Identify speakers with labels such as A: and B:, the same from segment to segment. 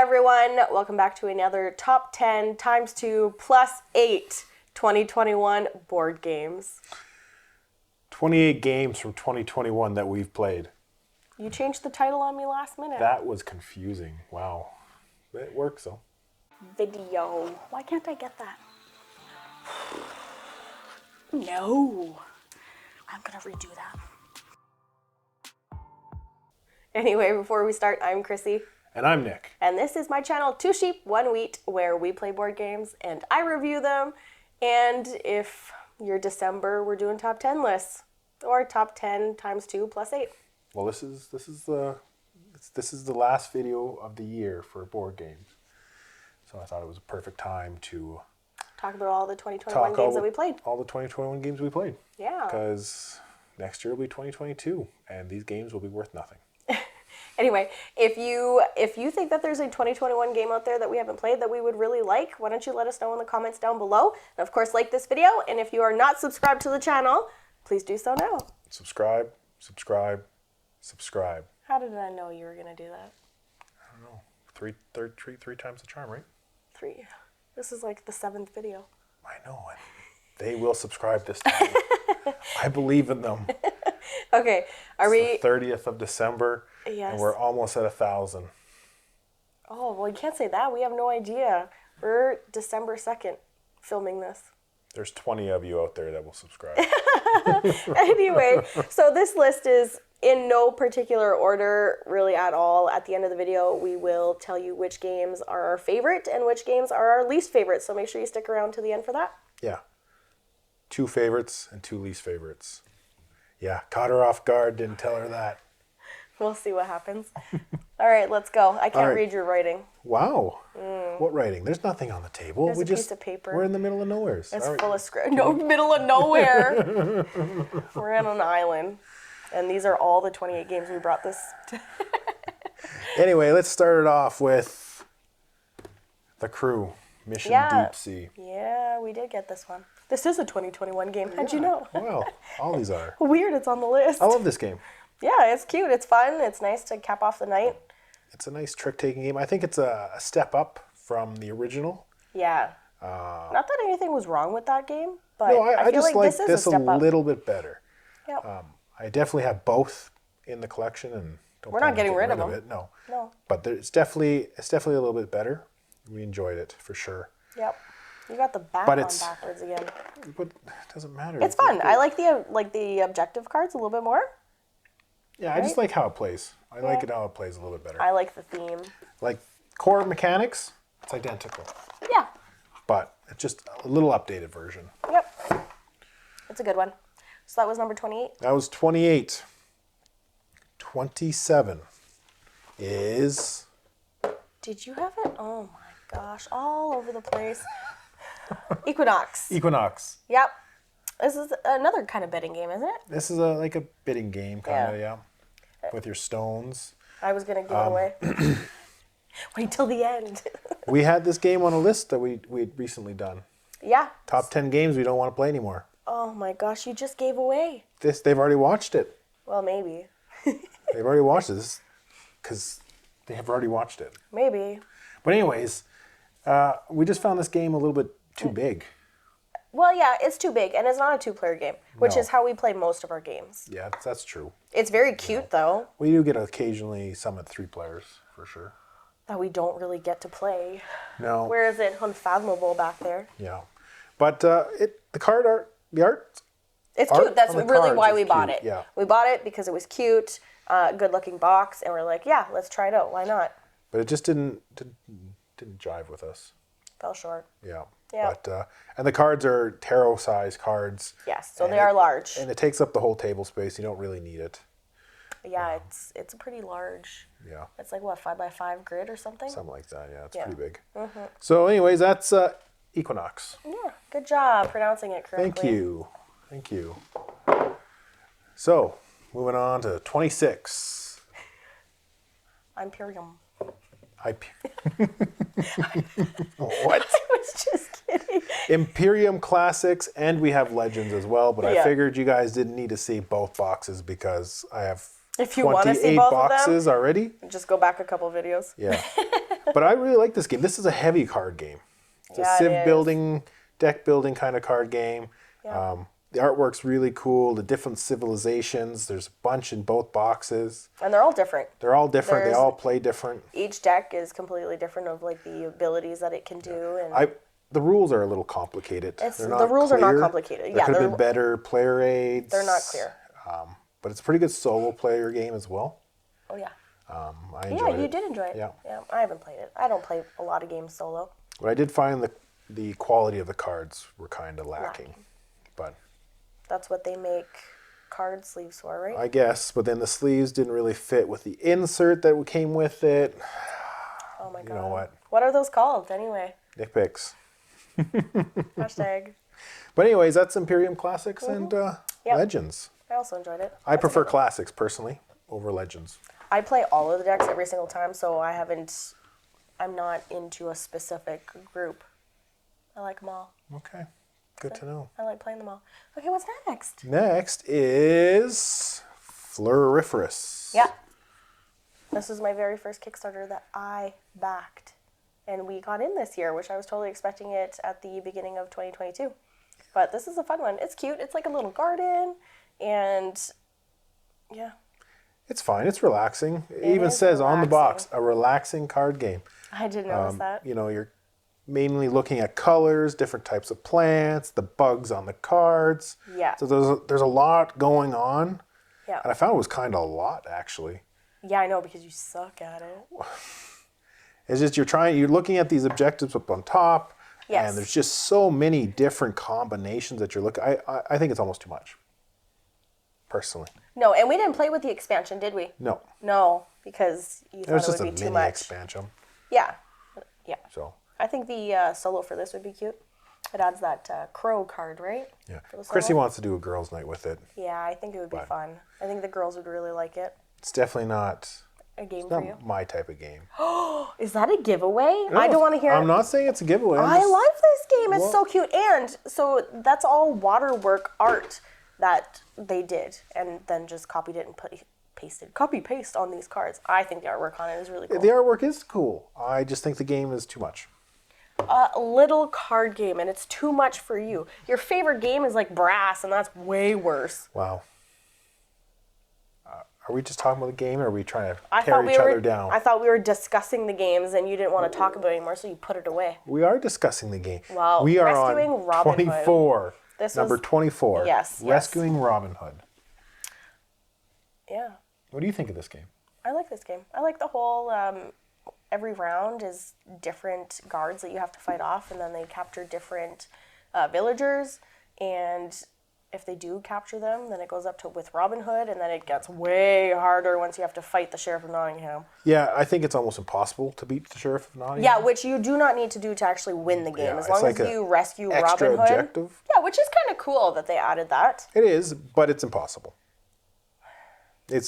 A: everyone. Welcome back to another Top 10 times 2 plus 8 2021 board games.
B: 28 games from 2021 that we've played.
A: You changed the title on me last minute.
B: That was confusing. Wow. It works though.
A: Video. Why can't I get that? No. I'm gonna redo that. Anyway, before we start, I'm Krissy.
B: And I'm Nick.
A: And this is my channel, Two Sheep, One Wheat, where we play board games and I review them. And if you're December, we're doing top 10 lists or top 10 times 2 plus 8.
B: Well, this is the last video of the year for board games. So I thought it was a perfect time to
A: talk about all the 2021 games that we played.
B: All the 2021 games we played.
A: Yeah.
B: Because next year will be 2022 and these games will be worth nothing.
A: Anyway, if you think that there's a 2021 game out there that we haven't played that we would really like, why don't you let us know in the comments down below. And of course, like this video. And if you are not subscribed to the channel, please do so now.
B: Subscribe, subscribe, subscribe.
A: How did I know you were going to do that?
B: I don't know. Three times the charm, right? 3.
A: This is like the 7th video.
B: I know. They will subscribe this time. I believe in them.
A: Okay,
B: It's the 30th of December,
A: yes.
B: And we're almost at 1,000.
A: Oh, well, you can't say that. We have no idea. We're December 2nd filming this.
B: There's 20 of you out there that will subscribe.
A: Anyway, so this list is in no particular order really at all. At the end of the video, we will tell you which games are our favorite and which games are our least favorite. So make sure you stick around to the end for that.
B: Yeah. 2 favorites and 2 least favorites. Yeah, caught her off guard, didn't tell her that.
A: We'll see what happens. All right, let's go. I can't read your writing.
B: Wow. What writing? There's nothing on the table.
A: There's a piece of paper.
B: We're in the middle of nowhere.
A: It's full of script. No, middle of nowhere. We're in an island. And these are all the 28 games we brought this to.
B: Anyway, let's start it off with The Crew, Mission Deep Sea.
A: Yeah, we did get this one. This is a 2021 game. How'd you know?
B: Well, all these are.
A: Weird, it's on the list.
B: I love this game.
A: Yeah, it's cute. It's fun. It's nice to cap off the night.
B: It's a nice trick-taking game. I think it's a step up from the original.
A: Yeah. Not that anything was wrong with that game, but
B: no,
A: I feel
B: just
A: like
B: this a little bit better.
A: Yep.
B: I definitely have both in the collection, and
A: we're not getting rid of them.
B: It. No.
A: But
B: it's definitely a little bit better. We enjoyed it for sure.
A: Yep. You got the back on backwards again.
B: But it doesn't matter.
A: It's fun. I like the objective cards a little bit more.
B: Yeah, right? I just like how it plays. I like it how it plays a little bit better.
A: I like the theme.
B: Like core mechanics, it's identical.
A: Yeah.
B: But it's just a little updated version.
A: Yep. It's a good one. So that was number 28?
B: That was 28. 27 is...
A: Did you have it? Oh my gosh, all over the place. Equinox.
B: Equinox.
A: Yep. This is another kind of betting game, isn't it?
B: This is like a bidding game, kind of, yeah. With your stones.
A: I was going to give it away. Wait till the end.
B: We had this game on a list that we'd recently done.
A: Yeah.
B: Top 10 games we don't want to play anymore.
A: Oh my gosh, you just gave away.
B: They've already watched it.
A: Well, maybe.
B: They've already watched this because they have already watched it.
A: Maybe.
B: But anyways, we just found this game a little bit too big.
A: Well, yeah, it's too big, and it's not a 2-player game, which is how we play most of our games.
B: Yeah, that's true.
A: It's very cute, though.
B: We do get occasionally some at 3 players, for sure.
A: That we don't really get to play.
B: No.
A: Where is it? Unfathomable back there.
B: Yeah. But the card art, the art...
A: It's cute. That's really why we bought it.
B: Yeah.
A: We bought it because it was cute, good-looking box, and we're like, yeah, let's try it out. Why not?
B: But it just didn't jive with us.
A: Fell short.
B: Yeah.
A: Yeah.
B: But and the cards are tarot-sized cards.
A: Yes, so they are large.
B: And it takes up the whole table space. You don't really need it.
A: Yeah, it's a pretty large.
B: Yeah.
A: It's like, what, 5x5 grid or something?
B: Something like that, yeah. It's pretty big.
A: Mm-hmm.
B: So anyways, that's Equinox.
A: Yeah, good job pronouncing it correctly.
B: Thank you. Thank you. So, moving on to 26.
A: Imperium.
B: What?
A: I was just kidding.
B: Imperium Classics, and we have Legends as well, but I figured you guys didn't need to see both boxes because I have
A: if you want to see
B: 28
A: both
B: boxes
A: of them,
B: already.
A: Just go back a couple videos.
B: Yeah. But I really like this game. This is a heavy card game. It's a civ building, deck building kind of card game.
A: Yeah.
B: The artwork's really cool. The different civilizations. There's a bunch in both boxes.
A: And they're all different.
B: They're all different. They all play different.
A: Each deck is completely different of like the abilities that it can do. And
B: the rules are a little complicated.
A: The rules are not complicated.
B: There could have been better player aids.
A: They're not clear.
B: But it's a pretty good solo player game as well.
A: Oh yeah.
B: I enjoyed it.
A: Yeah, you did enjoy it.
B: Yeah.
A: Yeah, I haven't played it. I don't play a lot of games solo.
B: But I did find the quality of the cards were kind of lacking. But
A: that's what they make card sleeves for, right?
B: I guess. But then the sleeves didn't really fit with the insert that came with it.
A: Oh my god.
B: You know what?
A: What are those called anyway?
B: Dick pics.
A: Hashtag.
B: But anyways, that's Imperium Classics and Legends.
A: I also enjoyed it.
B: I prefer Classics personally over Legends.
A: I play all of the decks every single time, so I'm not into a specific group. I like them all.
B: Okay. Good to know.
A: I like playing them all. Okay, what's next?
B: Next is Floriferous.
A: Yeah. This was my very first Kickstarter that I backed. And we got in this year, which I was totally expecting it at the beginning of 2022. But this is a fun one. It's cute. It's like a little garden. And yeah.
B: It's fine. It's relaxing. It even says on the box, a relaxing card game.
A: I did notice that.
B: You know, you're mainly looking at colors, different types of plants, the bugs on the cards.
A: Yeah.
B: So there's a lot going on.
A: Yeah.
B: And I found it was kind of a lot, actually.
A: Yeah, I know, because you suck at it.
B: It's just you're looking at these objectives up on top.
A: Yes.
B: And there's just so many different combinations that you're looking. I think it's almost too much. Personally.
A: No, and we didn't play with the expansion, did we?
B: No.
A: No, because you thought it would be too much.
B: It was just a mini expansion.
A: Yeah. Yeah.
B: So.
A: I think the solo for this would be cute. It adds that crow card, right?
B: Yeah. Krissy wants to do a girls' night with it.
A: Yeah, I think it would be fun. I think the girls would really like it.
B: It's definitely not
A: a game for you.
B: Not my type of game.
A: Is that a giveaway?
B: No,
A: I don't want to hear it.
B: I'm not saying it's a giveaway.
A: I love this game. It's so cute. And so that's all waterwork art that they did and then just copied it and copy-paste on these cards. I think the artwork on it is really cool.
B: The artwork is cool. I just think the game is too much.
A: A little card game, and it's too much for you. Your favorite game is like brass, and that's way worse.
B: Wow. Are we just talking about the game, or are we trying to tear each other down?
A: I thought we were discussing the games, and you didn't want to talk about it anymore, so you put it away.
B: We are discussing the game.
A: Well,
B: we are
A: rescuing
B: on
A: Robin
B: 24.
A: Hood.
B: Number 24.
A: Yes.
B: Rescuing Robin Hood.
A: Yeah.
B: What do you think of this game?
A: I like this game. I like the whole, every round is different guards that you have to fight off, and then they capture different villagers, and if they do capture them, then it goes up to with Robin Hood, and then it gets way harder once you have to fight the Sheriff of Nottingham.
B: Yeah, I think it's almost impossible to beat the Sheriff of Nottingham.
A: Yeah, which you do not need to do to actually win the game, as long as you rescue
B: extra
A: Robin Hood.
B: Objective.
A: Yeah, which is kind of cool that they added that.
B: It is, but it's impossible. It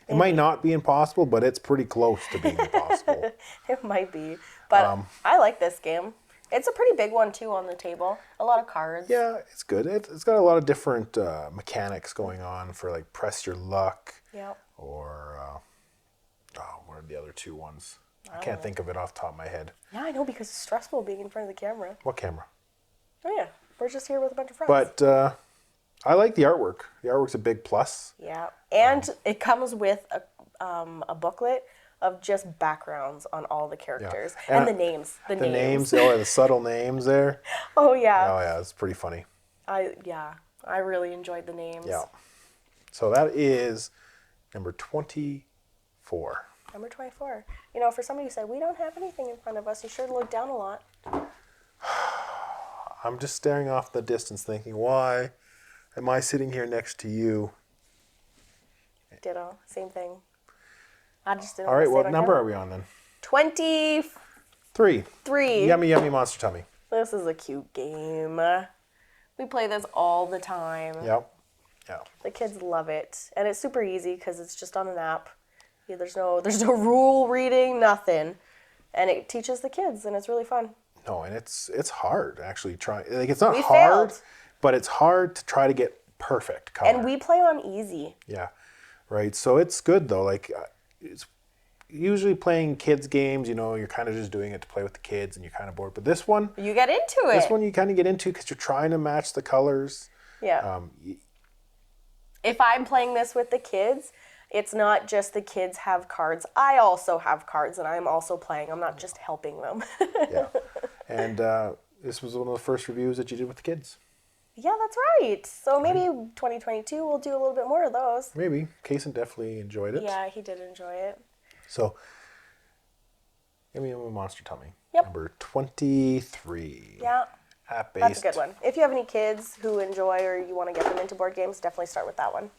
B: might not be impossible, but it's pretty close to being impossible.
A: It might be, but I like this game. It's a pretty big one, too, on the table. A lot of cards.
B: Yeah, it's good. It's got a lot of different mechanics going on for, like, press your luck.
A: Yeah.
B: Or, what are the other two ones? I can't think of it off the top of my head.
A: Yeah, I know, because it's stressful being in front of the camera.
B: What camera?
A: Oh, yeah. We're just here with a bunch of friends.
B: But I like the artwork. The artwork's a big plus.
A: Yeah. And it comes with a booklet of just backgrounds on all the characters. Yeah. And the names. The names.
B: The subtle names there.
A: Oh, yeah.
B: Oh, yeah, it's pretty funny.
A: I really enjoyed the names.
B: Yeah. So that is number 24.
A: Number 24. You know, for somebody who said, we don't have anything in front of us, you should look down a lot.
B: I'm just staring off the distance thinking, why am I sitting here next to you?
A: Ditto. Same thing. I just didn't.
B: All right, what number are we on then?
A: 23.
B: Yummy, yummy monster tummy.
A: This is a cute game. We play this all the time.
B: Yep. Yeah.
A: The kids love it, and it's super easy because it's just on an app. Yeah, there's no rule reading, nothing, and it teaches the kids, and it's really fun.
B: No, and it's hard actually. It's not hard, but it's hard to try to get perfect color.
A: And we play on easy.
B: Yeah, right. So it's good though. Like, usually playing kids games, you're kind of just doing it to play with the kids and you're kind of bored. But this one,
A: you get into it.
B: This one you kind of get into because you're trying to match the colors.
A: Yeah. If I'm playing this with the kids, it's not just the kids have cards. I also have cards and I'm also playing. I'm not just helping them.
B: Yeah. And this was one of the first reviews that you did with the kids.
A: Yeah, that's right. So maybe 2022 we'll do a little bit more of those.
B: Maybe. 𝗧𝗠𝗘𝗦𝗧𝗔𝗠𝗣𝗦 definitely enjoyed it.
A: Yeah, he did enjoy it.
B: So, give me a Monster Tummy.
A: Yep.
B: Number 23.
A: Yeah.
B: App-based.
A: That's a good one. If you have any kids who enjoy or you want to get them into board games, definitely start with that one.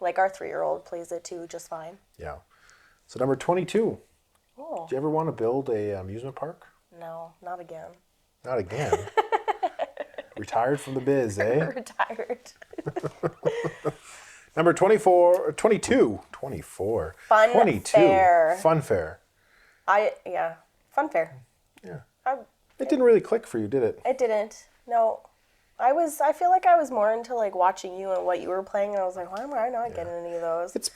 A: Like our 3-year-old plays it too just fine.
B: Yeah. So number 22.
A: Oh.
B: Do you ever want to build a amusement park?
A: No, not again.
B: Not again. Retired from the biz, eh?
A: Retired.
B: Number 24, 22. 24.
A: Fun
B: 22.
A: Fair.
B: Fun Fair.
A: Fun Fair.
B: Yeah. It didn't really click for you, did it?
A: It didn't. No. I feel like I was more into like watching you and what you were playing, and I was like, why am I not getting any of those?
B: It's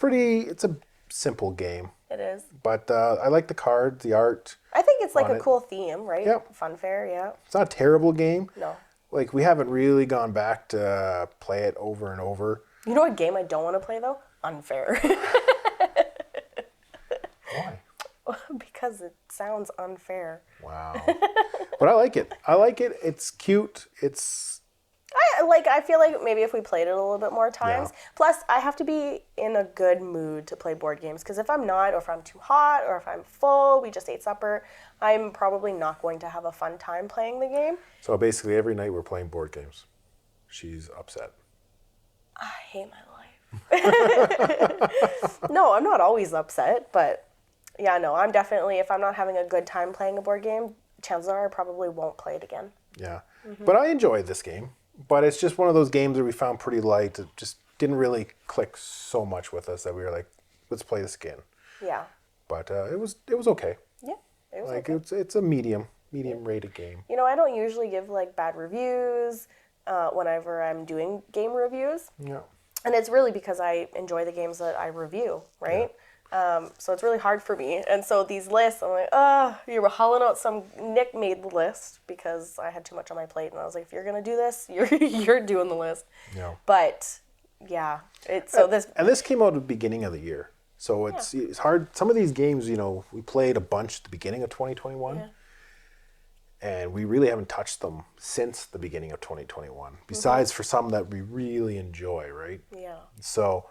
B: a simple game.
A: It is.
B: But I like the cards, the art.
A: I think it's like a cool theme, right?
B: Yep.
A: Fun Fair, yeah.
B: It's not a terrible game.
A: No.
B: Like, we haven't really gone back to play it over and over.
A: You know what game I don't want to play, though? Unfair.
B: Why?
A: Because it sounds unfair.
B: Wow. But I like it. It's cute.
A: I feel like maybe if we played it a little bit more times.
B: Yeah.
A: Plus, I have to be in a good mood to play board games. Because if I'm not, or if I'm too hot, or if I'm full, we just ate supper, I'm probably not going to have a fun time playing the game.
B: So basically every night we're playing board games. She's upset.
A: I hate my life. No, I'm not always upset, but yeah, no, I'm definitely, if I'm not having a good time playing a board game, chances are I probably won't play it again.
B: Yeah. But I enjoyed this game. But it's just one of those games that we found pretty light. It just didn't really click so much with us that we were like, let's play this again.
A: Yeah.
B: But it was okay.
A: Yeah, it was
B: like
A: okay.
B: it's a medium rated game.
A: You know, I don't usually give like bad reviews whenever I'm doing game reviews.
B: Yeah.
A: And it's really because I enjoy the games that I review, right? So it's really hard for me. And so these lists, I'm like, you were hauling out some. Nick made the list because I had too much on my plate, and I was like, if you're gonna do this, you're doing the list.
B: Yeah.
A: But yeah,
B: this came out at the beginning of the year, so it's hard. Some of these games, we played a bunch at the beginning of 2021. And we really haven't touched them since the beginning of 2021, besides for some that we really enjoy, right?
A: Yeah.
B: So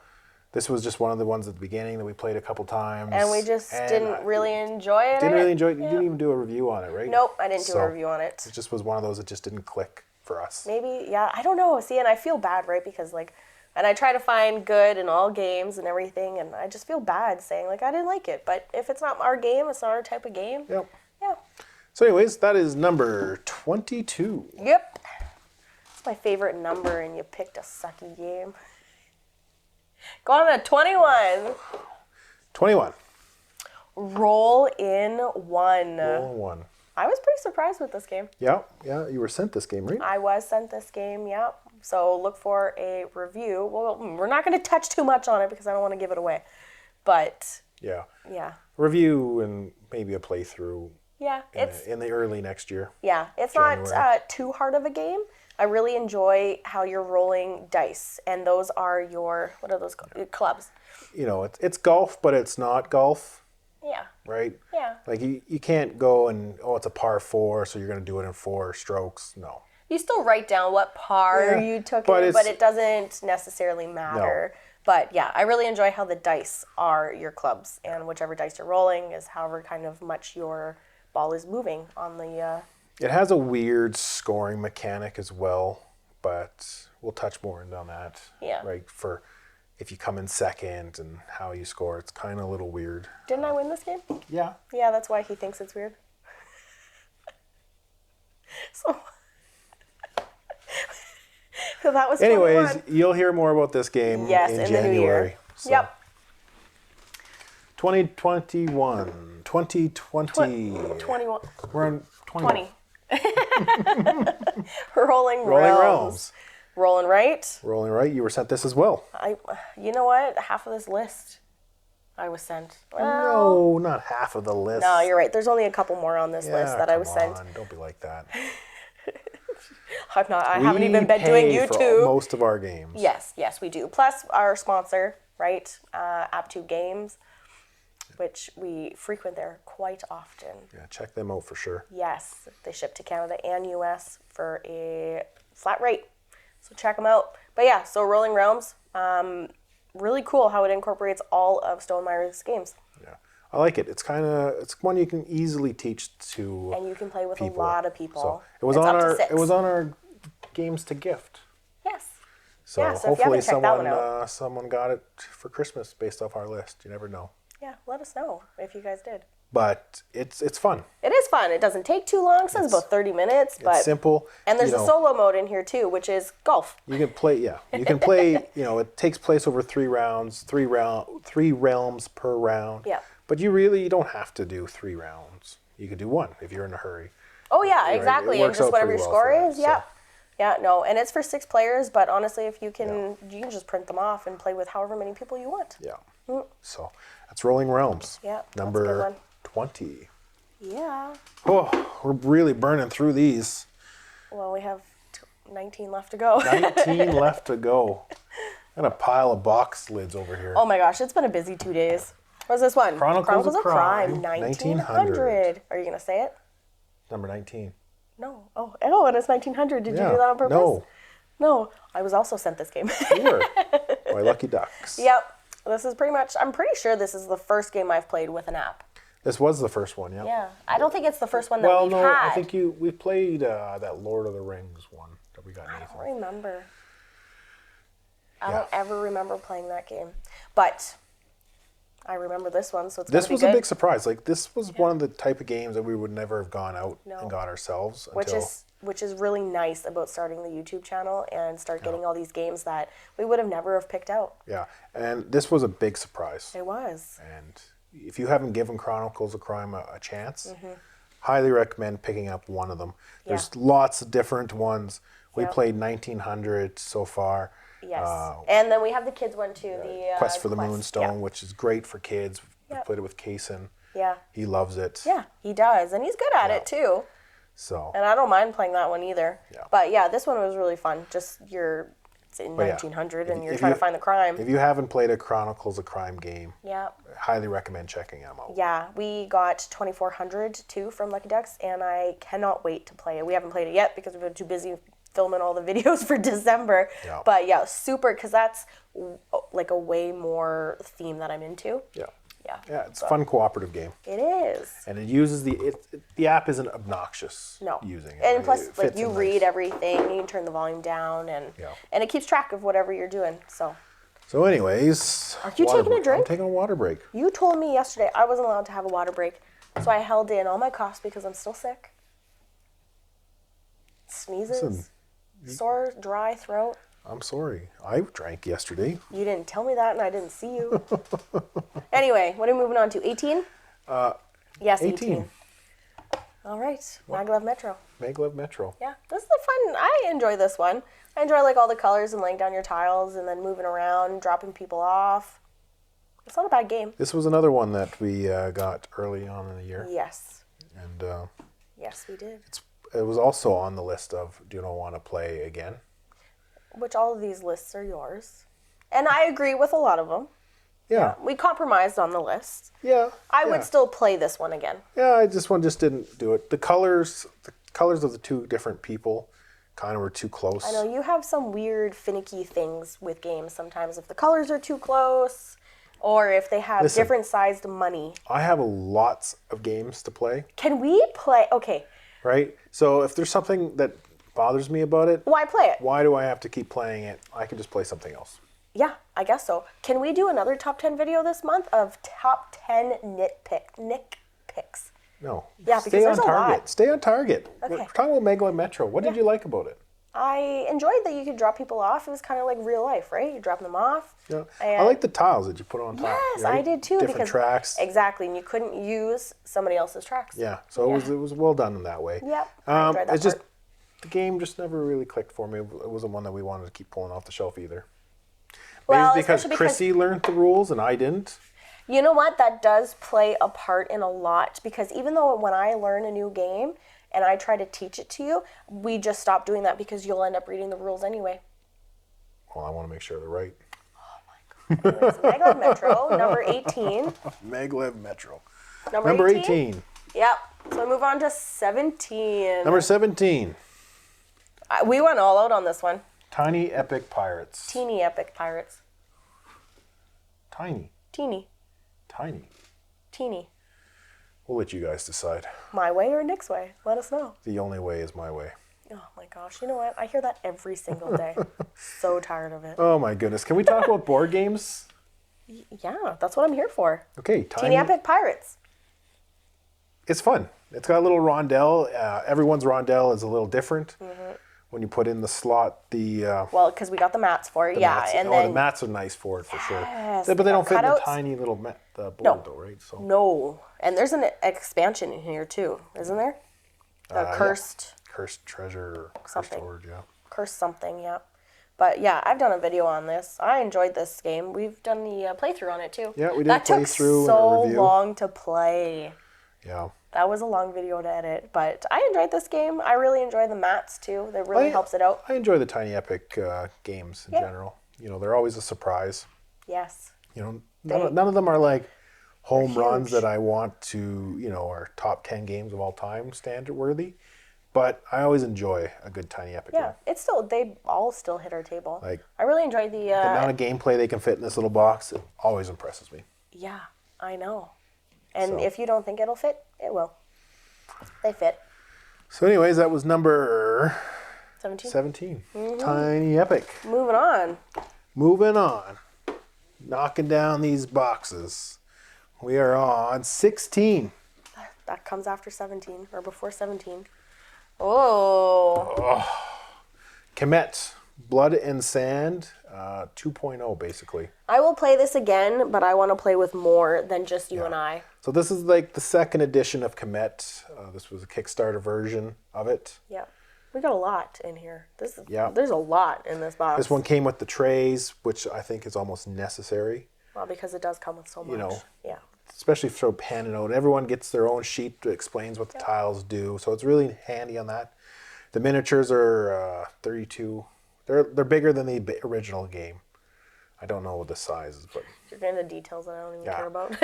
B: this was just one of the ones at the beginning that we played a couple times.
A: And we just didn't really enjoy it.
B: Didn't really enjoy it. You didn't even do a review on it, right?
A: Nope, I didn't do a review on it.
B: It just was one of those that just didn't click for us.
A: Maybe, yeah, I don't know. See, and I feel bad, right? Because and I try to find good in all games and everything, and I just feel bad saying, I didn't like it. But if it's not our game, it's not our type of game.
B: Yep.
A: Yeah.
B: So anyways, that is number 22.
A: Yep. It's my favorite number, and you picked a sucky game. Go on to 21.
B: 21.
A: Roll in one.
B: Roll in one.
A: I was pretty surprised with this game.
B: Yeah, you were sent this game, right?
A: I was sent this game, yeah. So look for a review. Well, we're not going to touch too much on it because I don't want to give it away. But
B: yeah.
A: Review
B: and maybe a playthrough.
A: Yeah,
B: in the early next year.
A: Yeah, it's
B: January.
A: Not too hard of a game. I really enjoy how you're rolling dice, and those are what are those called? Clubs.
B: It's golf, but it's not golf.
A: Yeah.
B: Right?
A: Yeah.
B: Like you can't go and, it's a par 4, so you're going to do it in 4 strokes. No.
A: You still write down what par you took but it doesn't necessarily matter. No. But yeah, I really enjoy how the dice are your clubs, and whichever dice you're rolling is however kind of much your ball is moving on the...
B: It has a weird scoring mechanic as well, but we'll touch more on that.
A: Yeah.
B: Right, for if you come in second and how you score, it's kind of a little weird.
A: Didn't I win this game?
B: Yeah.
A: Yeah, that's why he thinks it's weird. So that was 21.
B: Anyways, you'll hear more about this game in January.
A: The new year.
B: So.
A: Yep.
B: 2021. 2020.
A: 21.
B: We're on 20.
A: Rolling realms. Rolling right.
B: Rolling right. You were sent this as well.
A: You know what? Half of this list I was sent.
B: No, not half of the list.
A: No, you're right. There's only a couple more on this list that I was sent.
B: Don't be like that.
A: I haven't even been doing YouTube.
B: For most of our games.
A: Yes, we do. Plus our sponsor, right? 𝗦𝗡𝗢𝗢𝗍, which we frequent there quite often.
B: Yeah, check them out for sure.
A: Yes, they ship to Canada and US for a flat rate. So check them out. But yeah, so Rolling Realms, really cool how it incorporates all of 𝗧𝗏𝗧𝗧 games.
B: Yeah, I like it. It's one you can easily teach to
A: and you can play with
B: people.
A: A lot of people.
B: So it was on our games to gift.
A: Yes.
B: So,
A: yeah, so
B: hopefully
A: if you haven't checked that one out,
B: someone got it for Christmas based off our list. You never know.
A: Yeah, let us know if you guys did.
B: But it's fun.
A: It is fun. It doesn't take too long. So it's about 30 minutes. But
B: it's simple.
A: And there's a solo mode in here too, which is golf.
B: You can play, You can play, it takes place over 3 rounds, 3 realms per round.
A: Yeah.
B: But you don't have to do 3 rounds. You could do 1 if you're in a hurry.
A: Oh yeah, exactly. And just whatever your score is,
B: So.
A: Yeah, no, and it's for 6 players, but honestly, if you can just print them off and play with however many people you want.
B: Yeah. So that's Rolling Realms.
A: Yeah,
B: number
A: that's a good one.
B: 20.
A: Yeah.
B: Oh, we're really burning through these.
A: Well, we have 19 left to go.
B: 19 left to go. Got a pile of box lids over here.
A: Oh my gosh, it's been a busy 2 days. What's this one?
B: Chronicles of Crime,
A: 1900. Are you going to say it?
B: Number 19.
A: No. Oh, and it's 1900. Did you do that on purpose? No. I was also sent this game.
B: You were. By Lucky Ducks.
A: Yep. This is I'm pretty sure this is the first game I've played with an app.
B: This was the first one, yeah.
A: Yeah. I don't think it's the first one that we've had.
B: I think we played that Lord of the Rings one that we got Nathan.
A: I don't remember. I don't ever remember playing that game. But I remember this one, so it's
B: This was a big surprise. Like, this was one of the type of games that we would never have gone out and got ourselves.
A: Which is really nice about starting the YouTube channel and start getting all these games that we would have never have picked out.
B: Yeah, and this was a big surprise.
A: It was.
B: And if you haven't given Chronicles of Crime a chance, highly recommend picking up one of them. There's lots of different ones. We played 1900 so far.
A: Yes, and then we have the kids one too. The
B: Quest for the Moonstone, which is great for kids. We played it with Kaysen.
A: Yeah.
B: He loves it.
A: Yeah, he does, and he's good at it too.
B: So.
A: And I don't mind playing that one either. Yeah. But yeah, this one was really fun. Just it's in 1900 and you're trying to find the crime.
B: If you haven't played a Chronicles of Crime game,
A: I
B: highly recommend checking them out.
A: Yeah, we got 2400 too from Lucky Ducks, and I cannot wait to play it. We haven't played it yet because we've been too busy filming all the videos for December. Yeah. But yeah, super, because that's like a way more theme that I'm into.
B: Yeah. Yeah, it's a fun cooperative game.
A: It is.
B: And it uses the app isn't obnoxious using it.
A: And plus, like, you read everything, you can turn the volume down, and it keeps track of whatever you're doing. So
B: anyways.
A: Are you taking a drink?
B: I'm taking a water break.
A: You told me yesterday I wasn't allowed to have a water break, so I held in all my coughs because I'm still sick. Sneezes, sore, dry throat.
B: I'm sorry. I drank yesterday.
A: You didn't tell me that, and I didn't see you. Anyway, what are we moving on to? 18? Yes, 18. All right. Maglev Metro.
B: Maglev Metro.
A: Yeah, this is fun. I enjoy this one. I enjoy like all the colors and laying down your tiles and then moving around, dropping people off. It's not a bad game.
B: This was another one that we got early on in the year.
A: Yes.
B: And
A: yes, we did.
B: It was also on the list of do you want to play again?
A: Which all of these lists are yours. And I agree with a lot of them.
B: Yeah.
A: We compromised on the list.
B: Yeah.
A: I would still play this one again.
B: Yeah, this one just didn't do it. The colors of the two different people kind of were too close.
A: I know, you have some weird finicky things with games sometimes. If the colors are too close, or if they have different sized money.
B: I have lots of games to play.
A: Can we play? Okay.
B: Right? So if there's something that bothers me about it,
A: why play it?
B: Why do I have to keep playing it? I can just play something else.
A: Yeah, I guess so. Can we do another top 10 video this month of top 10 nitpicks?
B: No.
A: Yeah, because there's a lot.
B: Stay on target.
A: Okay.
B: We're talking about Maglev Metro. What did you like about it?
A: I enjoyed that you could drop people off. It was kind of like real life, right? You drop them off.
B: Yeah. I like the tiles that you put on top.
A: Yes,
B: right?
A: I did too.
B: Different tracks.
A: Exactly, and you couldn't use somebody else's tracks.
B: Yeah, so it was well done in that way.
A: Yep, I enjoyed that part.
B: The game just never really clicked for me. It wasn't one that we wanted to keep pulling off the shelf either.
A: Well,
B: Maybe it's because Krissy learned the rules and I didn't.
A: You know what? That does play a part in a lot, because even though when I learn a new game and I try to teach it to you, we just stop doing that because you'll end up reading the rules anyway.
B: Well, I want to make sure they're right.
A: Oh my God. Anyways, Maglev Metro, number 18.
B: Maglev Metro.
A: Number
B: 18.
A: Yep. So we move on to 17.
B: Number 17.
A: We went all out on this one.
B: Tiny Epic Pirates.
A: Teeny Epic Pirates.
B: Tiny.
A: Teeny.
B: Tiny.
A: Teeny.
B: We'll let you guys decide.
A: My way or Nick's way? Let us know.
B: The only way is my way.
A: Oh my gosh. You know what? I hear that every single day. So tired of it.
B: Oh my goodness. Can we talk about board games?
A: Yeah, that's what I'm here for.
B: Okay.
A: Teeny Epic Pirates.
B: It's fun. It's got a little rondelle. Everyone's rondelle is a little different. When you put in the slot,
A: well, because we got the mats for it, yeah,
B: mats,
A: and
B: then
A: the
B: mats are nice for it for sure.
A: Yes,
B: But they don't fit in the
A: cutouts.
B: tiny little board though, right? So
A: No, and there's an expansion in here too, isn't there? The cursed
B: treasure, or
A: something.
B: cursed hoard, yeah.
A: Cursed something, yeah. But yeah, I've done a video on this. I enjoyed this game. We've done the playthrough on it too.
B: Yeah, we did
A: that
B: a playthrough
A: took so
B: and a review.
A: long to play.
B: Yeah.
A: That was a long video to edit, but I enjoyed this game. I really enjoy the mats too. That really helps it out.
B: I enjoy the Tiny Epic games in general. You know, they're always a surprise.
A: Yes.
B: You know, none of them are like home runs
A: huge.
B: that I want to, are top 10 games of all time standard worthy. But I always enjoy a good Tiny Epic game.
A: Yeah, it's still, they all still hit our table.
B: Like,
A: I really enjoyed the
B: amount of gameplay they can fit in this little box, it always impresses me.
A: yeah, I know. And
B: So-
A: if you don't think it'll fit, it will. They fit.
B: So anyways, that was number
A: 17.
B: 17. Tiny Epic.
A: Moving on.
B: Moving on. Knocking down these boxes. We are on 16.
A: That comes after 17 or before 17. Oh.
B: Kemet. Blood and Sand 2.0 basically.
A: I will play this again, but I want to play with more than just you and I.
B: So this is like the second edition of Kemet. This was a Kickstarter version of it.
A: Yeah. We got a lot in here.
B: Yeah.
A: There's a lot in this box.
B: This one came with the trays, which I think is almost necessary.
A: Well, because it does come with so much. Yeah.
B: Especially for panning out. Everyone gets their own sheet that explains what the tiles do. So it's really handy on that. The miniatures are 32. They're bigger than the original game. I don't know what the size is, but
A: You're getting the details that I don't even care about.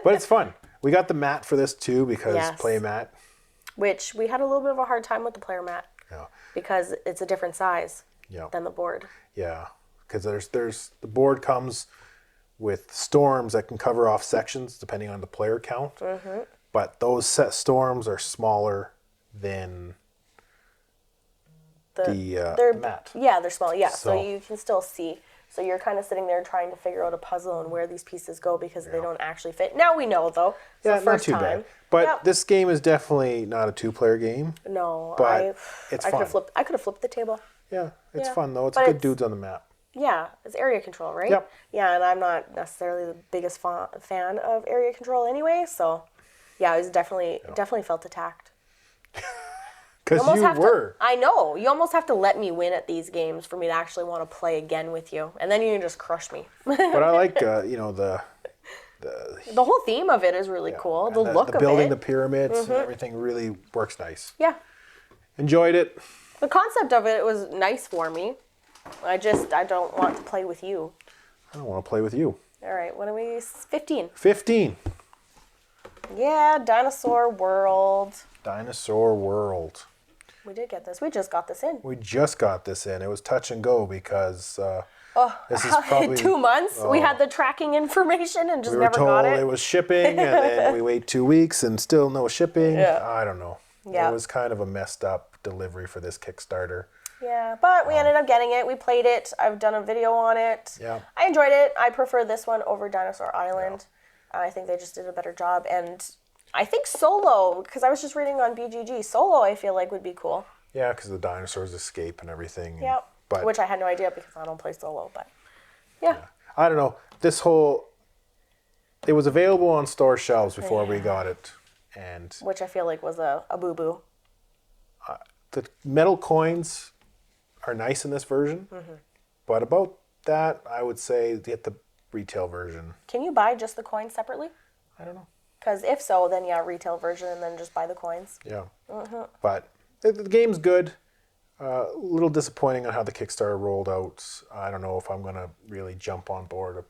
B: but it's fun. We got the mat for this too because
A: Yes.
B: play mat.
A: Which we had a little bit of a hard time with the player mat
B: Yeah.
A: because it's a different size
B: Yeah.
A: than the board.
B: Yeah. Because there's the board comes with storms that can cover off sections depending on the player count. But those set storms are smaller than the mat.
A: Yeah, they're small. Yeah, so
B: So-
A: you can still see. So you're kind of sitting there trying to figure out a puzzle and where these pieces go because they don't actually fit. Now we know though. It's
B: Yeah,
A: the first
B: not too
A: time.
B: bad. But
A: Yep.
B: this game is definitely not a two-player game.
A: No,
B: but it's
A: I could
B: fun.
A: have flipped the table.
B: Yeah, it's
A: Yeah.
B: fun though. It's
A: But
B: good
A: it's-
B: dudes on the map.
A: Yeah, it's area control, right?
B: Yep.
A: Yeah, and I'm not necessarily the biggest fan of area control anyway, so yeah, I was definitely felt attacked.
B: Because
A: almost
B: you
A: have
B: were.
A: To, I know. You almost have to let me win at these games for me to actually want to play again with you, and then you can just crush me.
B: But I like, the
A: The whole theme of it is really cool. The look
B: the
A: of
B: building
A: it.
B: the pyramids and everything really works nice.
A: Yeah.
B: Enjoyed it.
A: The concept of it was nice for me. I don't want to play with you.
B: I don't want to play with you.
A: All right, what are we? 15.
B: 15.
A: Yeah, Dinosaur World.
B: Dinosaur World.
A: We did get this. We just got this in.
B: We just got this in. It was touch and go because this is probably
A: 2 months. We had the tracking information and just
B: we were
A: never
B: told
A: got it.
B: it was shipping, and then we wait 2 weeks and still no shipping.
A: Yeah.
B: I don't know.
A: Yeah.
B: It was kind of a messed up delivery for this Kickstarter.
A: Yeah, but we ended up getting it. We played it. I've done a video on it.
B: Yeah.
A: I enjoyed it. I prefer this one over Dinosaur Island. I think they just did a better job. And I think solo, because I was just reading on BGG, solo I feel like would be cool.
B: Yeah, because the dinosaurs escape and everything.
A: Yeah.
B: But
A: Which I had no idea because I don't play solo, but yeah.
B: I don't know. It was available on store shelves before we got it. And
A: Which I feel like was a boo-boo.
B: the metal coins are nice in this version. But about that, I would say you have to retail version.
A: Can you buy just the coins separately?
B: I don't know.
A: Because if so, then yeah, retail version, and then just buy the coins.
B: Yeah. But the game's good. A little disappointing on how the Kickstarter rolled out. I don't know if I'm going to really jump on board a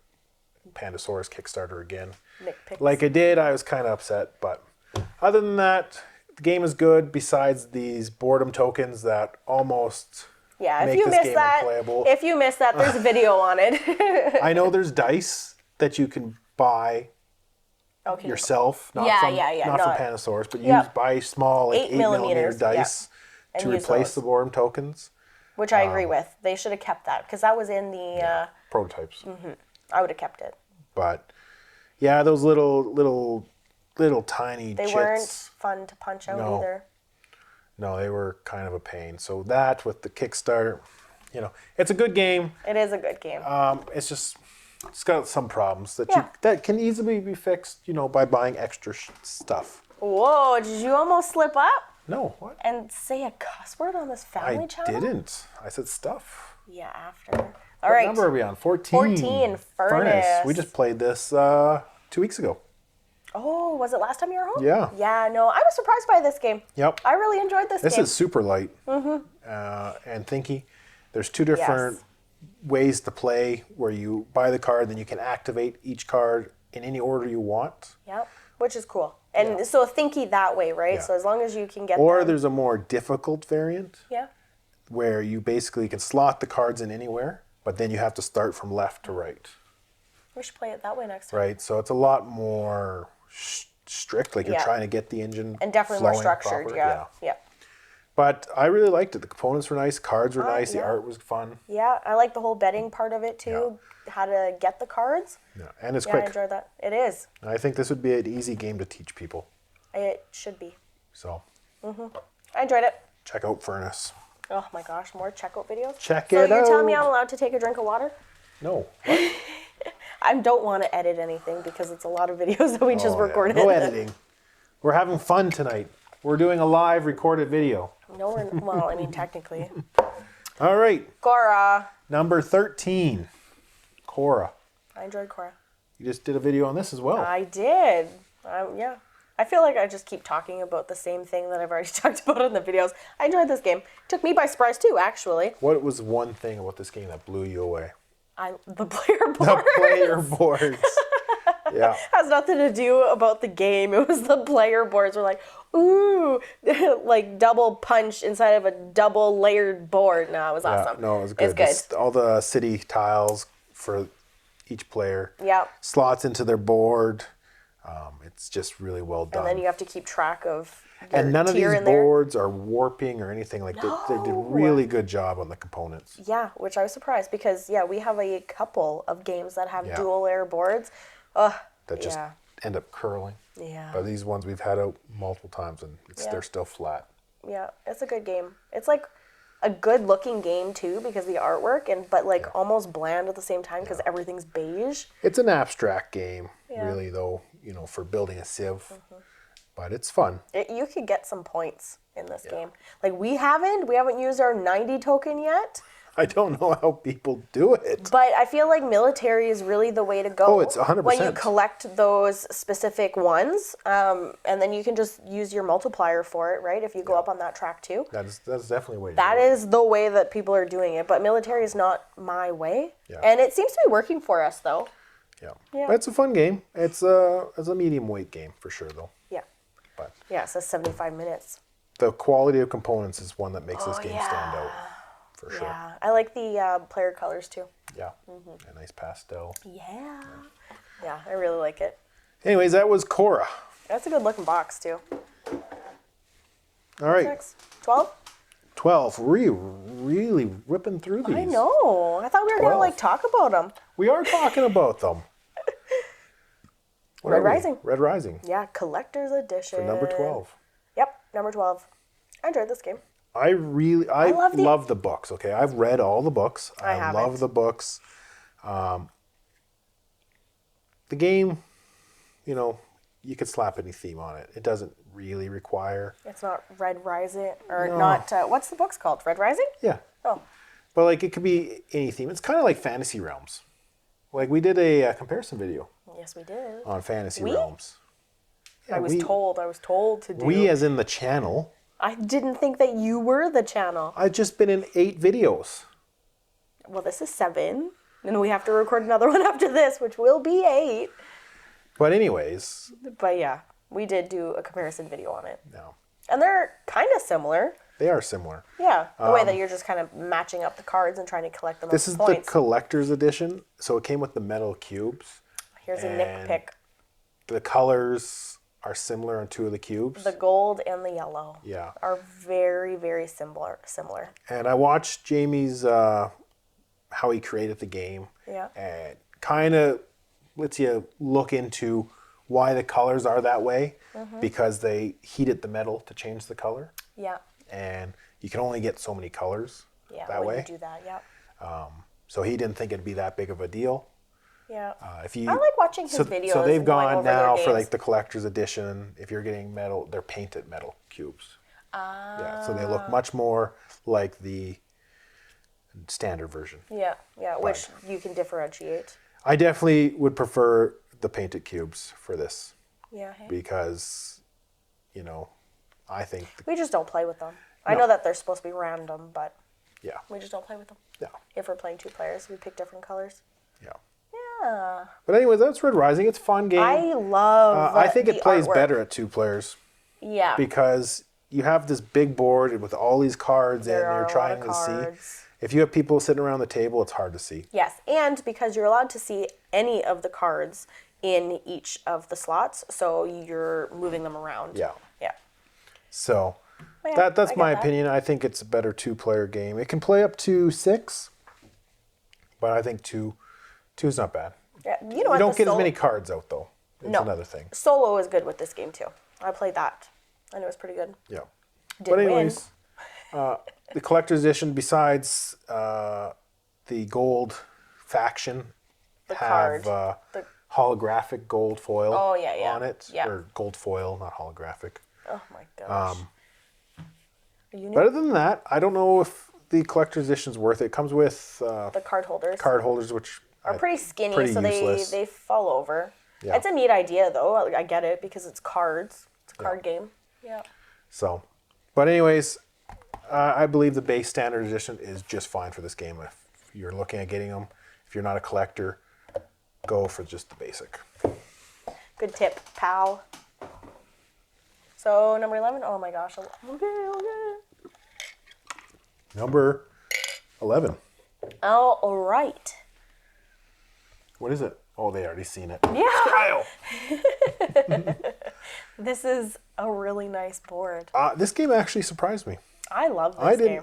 B: Pandasaurus Kickstarter again.
A: Nitpicks.
B: Like I did, I was kind of upset. But other than that, the game is good besides these boredom tokens that almost make this game unplayable.
A: If you missed that, there's a video on it.
B: I know there's dice that you can buy yourself, not from Pandasaurus, but buy small, like 8mm dice to replace the boredom tokens.
A: Which I agree with. They should have kept that because that was in the
B: prototypes.
A: I would have kept it.
B: But yeah, those little tiny
A: They
B: chits,
A: weren't fun to punch out either.
B: No, they were kind of a pain. So that with the Kickstarter, it's a good game.
A: It is a good game.
B: It's got some problems that can easily be fixed, by buying extra stuff.
A: Whoa, did you almost slip up?
B: No, what?
A: And say a cuss word on this family channel?
B: I didn't. I said stuff.
A: Yeah, after.
B: What number are we on? 14.
A: 14, Furnace.
B: We just played this 2 weeks ago.
A: Oh, was it last time you were home?
B: Yeah.
A: Yeah, no, I was surprised by this game.
B: Yep.
A: I really enjoyed this game.
B: This is super light and thinky. There's two different ways to play where you buy the card, then you can activate each card in any order you want.
A: Yep, which is cool. And so thinky that way, right?
B: Yeah.
A: So as long as you can get
B: Or there's a more difficult variant.
A: Yeah.
B: Where you basically can slot the cards in anywhere, but then you have to start from left to right.
A: We should play it that way next time.
B: Right, so it's a lot more strict, like you're trying to get the engine
A: and definitely more structured,
B: proper.
A: Yeah.
B: But I really liked it. The components were nice, cards were nice, the art was fun.
A: Yeah, I like the whole betting part of it too, how to get the cards.
B: Yeah, and it's quick.
A: I enjoyed that. It is.
B: I think this would be an easy game to teach people.
A: It should be.
B: So.
A: I enjoyed it.
B: Check out Furnace.
A: Oh my gosh, more checkout videos?
B: Check it out.
A: So you're telling me I'm allowed to take a drink of water?
B: No. What?
A: I don't want to edit anything because it's a lot of videos that we just recorded.
B: No editing. We're having fun tonight. We're doing a live recorded video.
A: No, well, I mean, technically.
B: All right.
A: Cora.
B: Number 13. Cora.
A: I enjoyed Cora.
B: You just did a video on this as well.
A: I did. Yeah. I feel like I just keep talking about the same thing that I've already talked about in the videos. I enjoyed this game. Took me by surprise too, actually.
B: What was one thing about this game that blew you away?
A: The player boards.
B: The player boards. Yeah.
A: Has nothing to do about the game. It was the player boards. We're like, ooh, like double punch inside of a double layered board. No, it was awesome.
B: No, it was good.
A: It's good.
B: All the city tiles for each player.
A: Yeah.
B: Slots into their board. It's just really well done.
A: And then you have to keep track of
B: and none of these boards are warping or anything. Like they did a really good job on the components.
A: Yeah, which I was surprised because we have a couple of games that have dual layer boards.
B: That just end up curling.
A: Yeah.
B: But these ones we've had out multiple times and they're still flat.
A: Yeah, it's a good game. It's like a good looking game too because the artwork but almost bland at the same time because everything's beige.
B: It's an abstract game, really though, for building a civ. But it's fun.
A: You could get some points in this game. Like we haven't used our 90 token yet.
B: I don't know how people do it.
A: But I feel like military is really the way to go.
B: Oh, it's 100%.
A: When you collect those specific ones, and then you can just use your multiplier for it, right? If you go up on that track too.
B: That's definitely the way to do it.
A: That is the way that people are doing it. But military is not my way. Yeah. And it seems to be working for us though.
B: Yeah. But it's a fun game. It's a medium weight game for sure though.
A: Yeah.
B: But
A: it says 75 minutes.
B: The quality of components is one that makes this game stand out. For sure.
A: Yeah, I like the player colors too.
B: Yeah, a nice pastel.
A: Yeah, I really like it.
B: Anyways, that was Cora.
A: That's a good looking box too.
B: All right.
A: 12?
B: 12. We're really ripping through these.
A: I know. I thought we were going to talk about them.
B: We are talking about them.
A: Red Rising.
B: Red Rising.
A: Yeah, collector's edition.
B: For number 12.
A: Yep, number 12. I enjoyed this game.
B: I love the books, okay? I've read all the books. I love the books. The game, you could slap any theme on it. It doesn't really require...
A: It's not Red Rising, or not... what's the book's called? Red Rising?
B: Yeah.
A: Oh.
B: But, it could be any theme. It's kind of like Fantasy Realms, Like we did a comparison video
A: Yes, we did.
B: on Fantasy Realms. Yeah,
A: I was told to do.
B: We as in the channel.
A: I didn't think that you were the channel.
B: I've just been in 8 videos.
A: Well, this is 7. And we have to record another one after this, which will be 8.
B: But anyways.
A: But yeah, we did do a comparison video on it.
B: No.
A: And they're kind of similar.
B: They are similar.
A: Yeah, the way that you're just kind of matching up the cards and trying to collect them.
B: This is
A: points.
B: the collector's edition, so it came with the metal cubes.
A: Here's a Nick pick.
B: The colors are similar on 2 of the cubes.
A: The gold and the yellow.
B: Yeah.
A: Are very, very similar.
B: And I watched Jamie's how he created the game.
A: Yeah.
B: And kind of lets you look into why the colors are that way, because they heated the metal to change the color.
A: Yeah.
B: And you can only get so many colors that way.
A: You do that, yeah.
B: So he didn't think it'd be that big of a deal.
A: Yeah.
B: If you,
A: I like watching his videos.
B: So they've
A: and going
B: gone
A: over their
B: now for
A: games.
B: like the collector's edition. If you're getting metal, they're painted metal cubes. Yeah, so they look much more like the standard version.
A: Yeah, which you can differentiate.
B: I definitely would prefer the painted cubes for this.
A: Yeah. Hey.
B: Because, I think...
A: We just don't play with them. I know that they're supposed to be random, but
B: yeah,
A: we just don't play with them.
B: Yeah.
A: If we're playing 2 players, we pick different colors.
B: Yeah.
A: Yeah.
B: But anyways, that's Red Rising. It's a fun game.
A: I love
B: I think it plays
A: artwork.
B: better at 2 players.
A: Yeah.
B: Because you have this big board with all these cards and you're trying to see. If you have people sitting around the table, it's hard to see.
A: Yes, and because you're allowed to see any of the cards in each of the slots, so you're moving them around.
B: Yeah.
A: Yeah.
B: So
A: Yeah,
B: that's my opinion. I think it's a better 2-player game. It can play up to 6, but I think 2 is not bad.
A: Yeah. You know what?
B: You don't get as many cards out though. It's another thing.
A: Solo is good with this game too. I played that, and it was pretty good.
B: Yeah.
A: Didn't
B: But anyways, the collector's edition, besides the gold faction, have holographic gold foil on it.
A: Yeah.
B: Or gold foil, not holographic.
A: Oh my gosh.
B: But other than that, I don't know if the collector's edition is worth it. It comes with
A: the card holders.
B: Card holders, which
A: are pretty skinny,
B: pretty
A: so
B: useless.
A: they fall over.
B: Yeah.
A: It's a neat idea though. I get it because it's cards. It's a card game. Yeah.
B: So, but anyways, I believe the base standard edition is just fine for this game. If you're looking at getting them, if you're not a collector, go for just the basic.
A: Good tip, pal. So number 11. Oh my gosh. Okay.
B: Number 11.
A: All right.
B: What is it? Oh, they already seen it.
A: Yeah. This is a really nice board.
B: This game actually surprised me.
A: I love this game.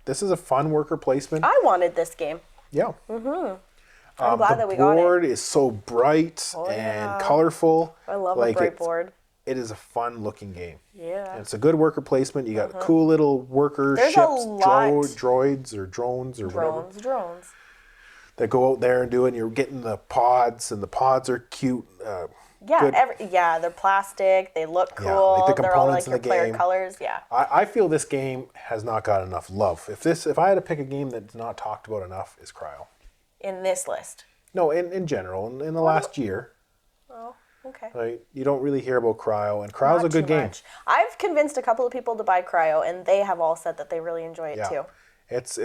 B: This is a fun worker placement.
A: I wanted this game.
B: Yeah.
A: I'm glad that we got it.
B: The board is so bright and colorful.
A: I love a bright board.
B: It is a fun looking game.
A: Yeah.
B: And it's a good worker placement. You got cool little worker
A: There's
B: ships,
A: a lot.
B: droids or drones or whatever.
A: Drones.
B: That go out there and do it. And you're getting the pods, and the pods are cute.
A: They're plastic. They look cool.
B: Yeah, like the
A: They're all
B: components
A: like
B: in the
A: your player
B: game.
A: colors. Yeah.
B: I feel this game has not got enough love. If I had to pick a game that's not talked about enough, is Cryo.
A: In this list.
B: No, in general, in the last year.
A: Oh, okay.
B: Right, you don't really hear about Cryo, and Cryo's a good game.
A: I've convinced a couple of people to buy Cryo, and they have all said that they really enjoy it too.
B: It's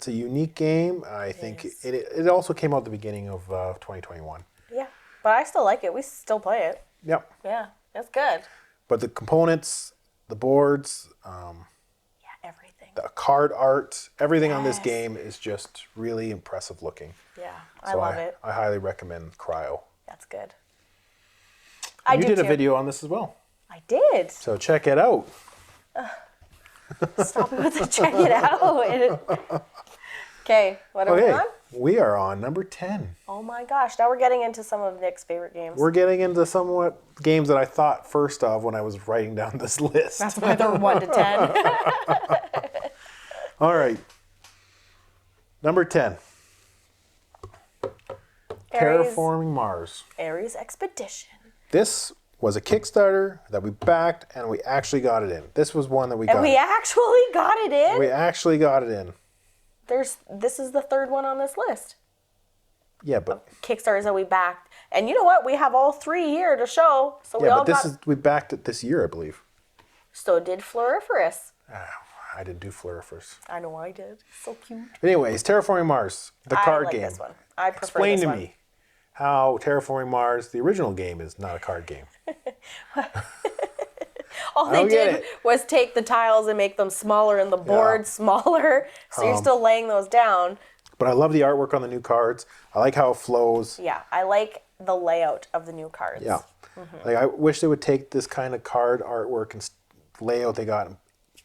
B: a unique game. I think it also came out at the beginning of 2021.
A: Yeah, but I still like it. We still play it.
B: Yep.
A: Yeah, it's good.
B: But the components, the boards,
A: everything.
B: the card art, everything on this game is just really impressive looking.
A: Yeah, I love it.
B: I highly recommend Cryo.
A: That's good.
B: You did a video on this as well.
A: I did.
B: So check it out.
A: Stop it with the check it out. Okay, what are we on?
B: We are on number 10.
A: Oh my gosh, now we're getting into some of Nick's favorite games.
B: We're getting into somewhat games that I thought first of when I was writing down this list.
A: That's why they're 1 to 10.
B: All right. Number 10. Terraforming Mars.
A: Ares Expedition.
B: This was a Kickstarter that we backed, and we actually got it in. This was one that we got.
A: And we actually got it in?
B: We actually got it in.
A: This is the third one on this list.
B: Yeah, but
A: Kickstarters that we backed. And you know what? We have all 3 here to show. So we all
B: we backed it this year, I believe.
A: So did Floriferous.
B: I didn't do Floriferous.
A: I know I did. So cute.
B: Anyways, Terraforming Mars, the card
A: I like
B: game.
A: this one. I prefer
B: Explain
A: this
B: to
A: one.
B: me how Terraforming Mars, the original game, is not a card game.
A: All they did was take the tiles and make them smaller and the board smaller. So you're still laying those down.
B: But I love the artwork on the new cards. I like how it flows.
A: Yeah, I like the layout of the new cards.
B: Yeah. Like I wish they would take this kind of card artwork and layout they got and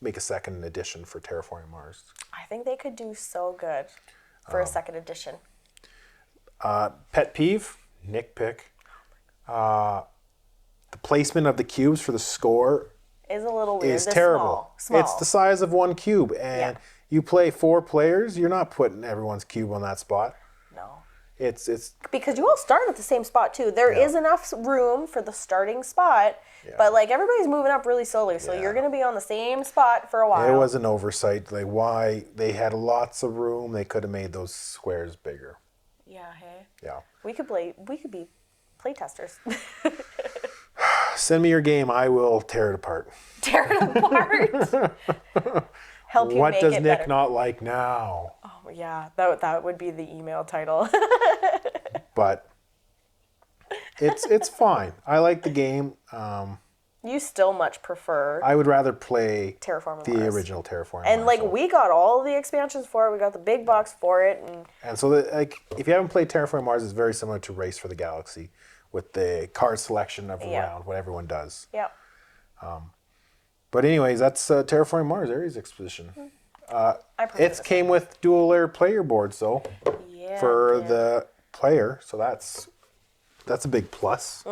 B: make a second edition for Terraforming Mars.
A: I think they could do so good for a second edition.
B: Pet peeve, nitpick. The placement of the cubes for the score
A: Is a little weird.
B: is
A: They're
B: terrible.
A: Small.
B: It's the size of one cube, and you play 4 players, you're not putting everyone's cube on that spot.
A: No.
B: It's
A: Because you all start at the same spot too. There is enough room for the starting spot, but like everybody's moving up really slowly, so you're going to be on the same spot for a while.
B: It was an oversight. Like why they had lots of room, they could have made those squares bigger.
A: Yeah, hey.
B: Yeah.
A: We could be play testers.
B: Send me your game, I will tear it apart.
A: Tear it apart. Help you
B: What
A: make
B: does
A: it
B: Nick
A: better.
B: not like now?
A: Oh yeah, that would be the email title.
B: But it's fine. I like the game.
A: You still much prefer
B: I would rather play
A: Terraforming
B: the
A: Mars.
B: original Terraforming
A: And
B: Mars.
A: like we got all the expansions for it. We got the big box for it,
B: And so like if you haven't played Terraforming Mars, it's very similar to Race for the Galaxy with the card selection of the round, what everyone does.
A: yeah.
B: But anyways, that's Terraforming Mars Ares Exposition.
A: I prefer
B: It
A: this
B: came with dual layer player boards though
A: Yeah,
B: for the player, so that's a big plus.